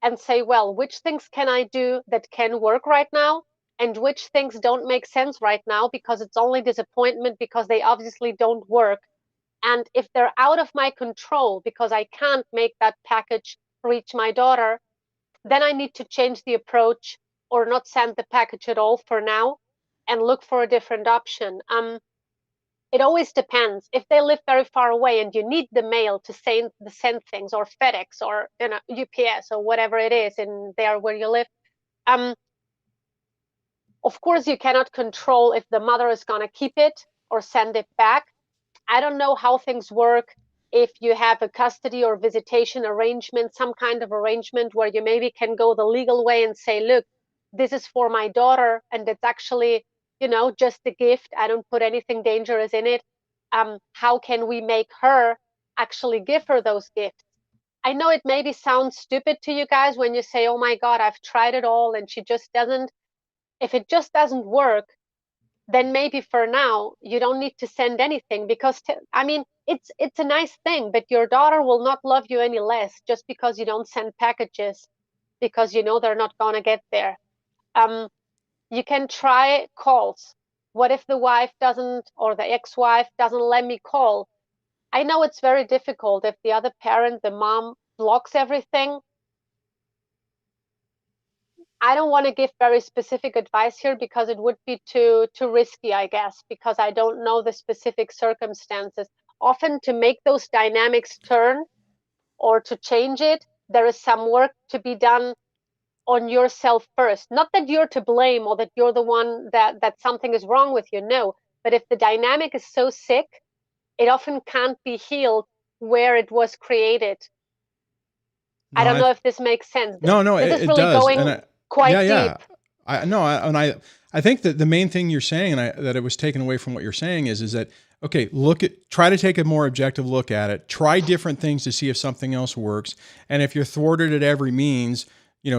and say, well, which things can I do that can work right now, and which things don't make sense right now because it's only disappointment, because they obviously don't work. And if they're out of my control because I can't make that package reach my daughter, then I need to change the approach or not send the package at all for now and look for a different option. It always depends. If they live very far away and you need the mail to send things, or FedEx, or UPS, or whatever it is in there where you live, of course you cannot control if the mother is going to keep it or send it back. I don't know how things work if you have a custody or visitation arrangement, some kind of arrangement where you maybe can go the legal way and say, look, this is for my daughter, and it's actually, just a gift. I don't put anything dangerous in it. How can we make her actually give her those gifts? I know it maybe sounds stupid to you guys when you say, oh my God, I've tried it all and she just doesn't. If it just doesn't work, then maybe for now you don't need to send anything, because it's a nice thing, but your daughter will not love you any less just because you don't send packages, because they're not going to get there. You can try calls. What if the wife doesn't, or the ex-wife doesn't let me call? I know it's very difficult if the other parent, the mom, blocks everything. I don't want to give very specific advice here because it would be too risky, I guess, because I don't know the specific circumstances. Often to make those dynamics turn or to change it, there is some work to be done on yourself first. Not that you're to blame or that you're the one that something is wrong with you, no. But if the dynamic is so sick, it often can't be healed where it was created. I No, don't know if this makes sense. no, This is it really does. going quite deep. Yeah. I think that the main thing you're saying, that it was taken away from what you're saying is that, okay, try to take a more objective look at it, try different things to see if something else works. And if you're thwarted at every means,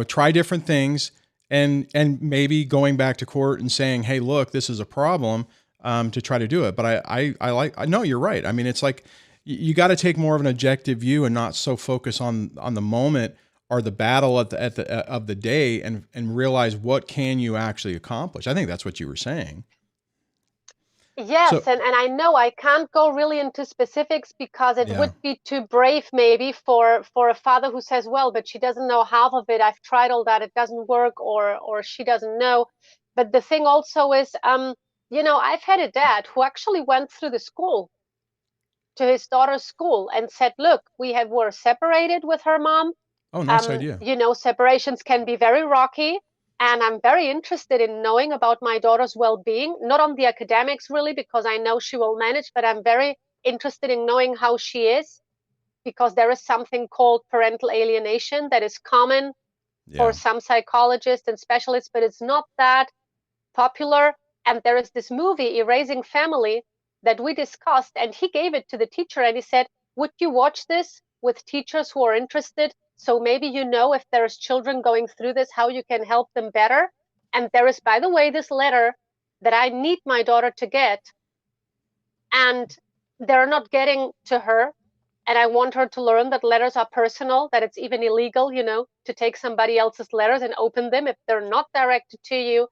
try different things, and maybe going back to court and saying, hey, look, this is a problem. to try to do it. But I know you're right. I mean, it's like you got to take more of an objective view and not so focus on the moment or the battle of the day, and realize what can you actually accomplish. I think that's what you were saying. Yes, So and I know I can't go really into specifics because it yeah, would be too brave maybe for a father who says, well, but she doesn't know half of it. I've tried all that, it doesn't work, or she doesn't know. But the thing also is, I've had a dad who actually went through the school to his daughter's school and said, look, were separated with her mom. oh, nice idea. Separations can be very rocky. And I'm very interested in knowing about my daughter's well-being, not on the academics really, because I know she will manage, but I'm very interested in knowing how she is, because there is something called parental alienation that is common for Yeah, some psychologists and specialists, but it's not that popular. And there is this movie, Erasing Family, that we discussed, and he gave it to the teacher and he said, would you watch this with teachers who are interested? So maybe if there's children going through this, how you can help them better. And there is, by the way, this letter that I need my daughter to get, and they're not getting to her. And I want her to learn that letters are personal, that it's even illegal, to take somebody else's letters and open them if they're not directed to you.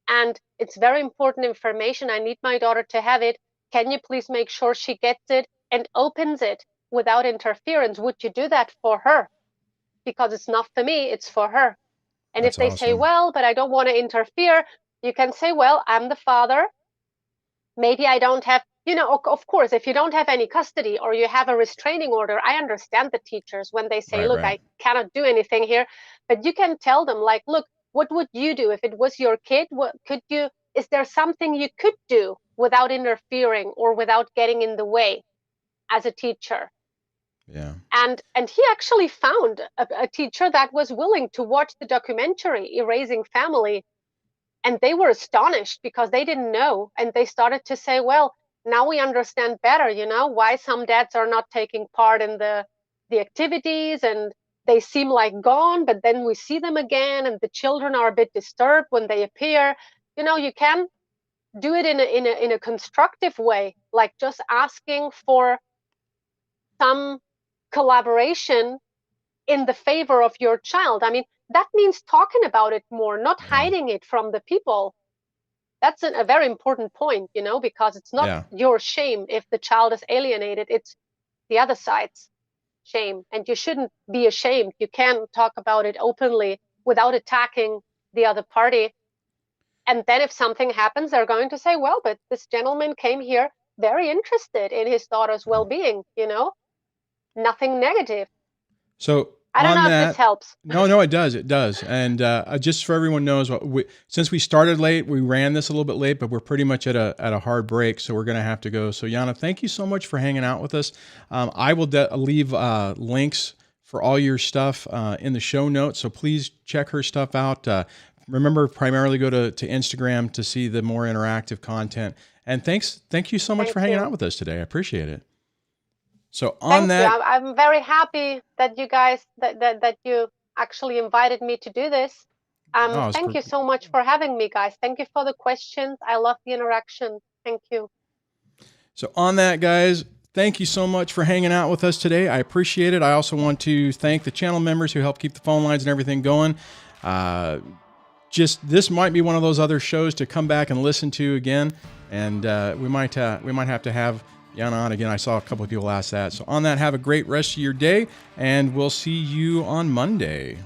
And it's very important information. I need my daughter to have it. Can you please make sure she gets it and opens it without interference? Would you do that for her? Because it's not for me, it's for her. And if that's they say, awesome. well, but I don't want to interfere, you can say, well, I'm the father. Maybe I don't have, of course, if you don't have any custody or you have a restraining order, I understand the teachers when they say, Right, look, right. I cannot do anything here. But you can tell them, like, look, what would you do if it was your kid? Is there something you could do without interfering or without getting in the way as a teacher? Yeah, And he actually found a teacher that was willing to watch the documentary Erasing Family, and they were astonished because they didn't know, and they started to say, well, now we understand better, why some dads are not taking part in the activities, and they seem like gone, but then we see them again, and the children are a bit disturbed when they appear. You can do it in a constructive way, like just asking for some collaboration in the favor of your child. I mean, that means talking about it more, not yeah, hiding it from the people. That's a very important point, because it's not yeah. your shame if the child is alienated, it's the other side's shame. And you shouldn't be ashamed. You can talk about it openly without attacking the other party. And then if something happens, they're going to say, well, but this gentleman came here very interested in his daughter's well-being, nothing negative. So I don't on know if this that, helps. no, it does, it does. And just so everyone knows, since we started late, we ran this a little bit late, but we're pretty much at a hard break, so we're going to have to go. So Jana, thank you so much for hanging out with us. I will leave links for all your stuff in the show notes, so please check her stuff out. Remember, primarily go to Instagram to see the more interactive content. And thank you so much Thank for hanging you. out with us today. I appreciate it. So on Thank you. that, I'm very happy that you guys that you actually invited me to do this. oh, it's Thank you so much for having me, guys. Thank you for the questions. I love the interaction. Thank you. So on that, guys, thank you so much for hanging out with us today. I appreciate it. I also want to thank the channel members who help keep the phone lines and everything going. Just this might be one of those other shows to come back and listen to again, and we might have to have Jana on again. I saw a couple of people ask that. So on that, have a great rest of your day, and we'll see you on Monday.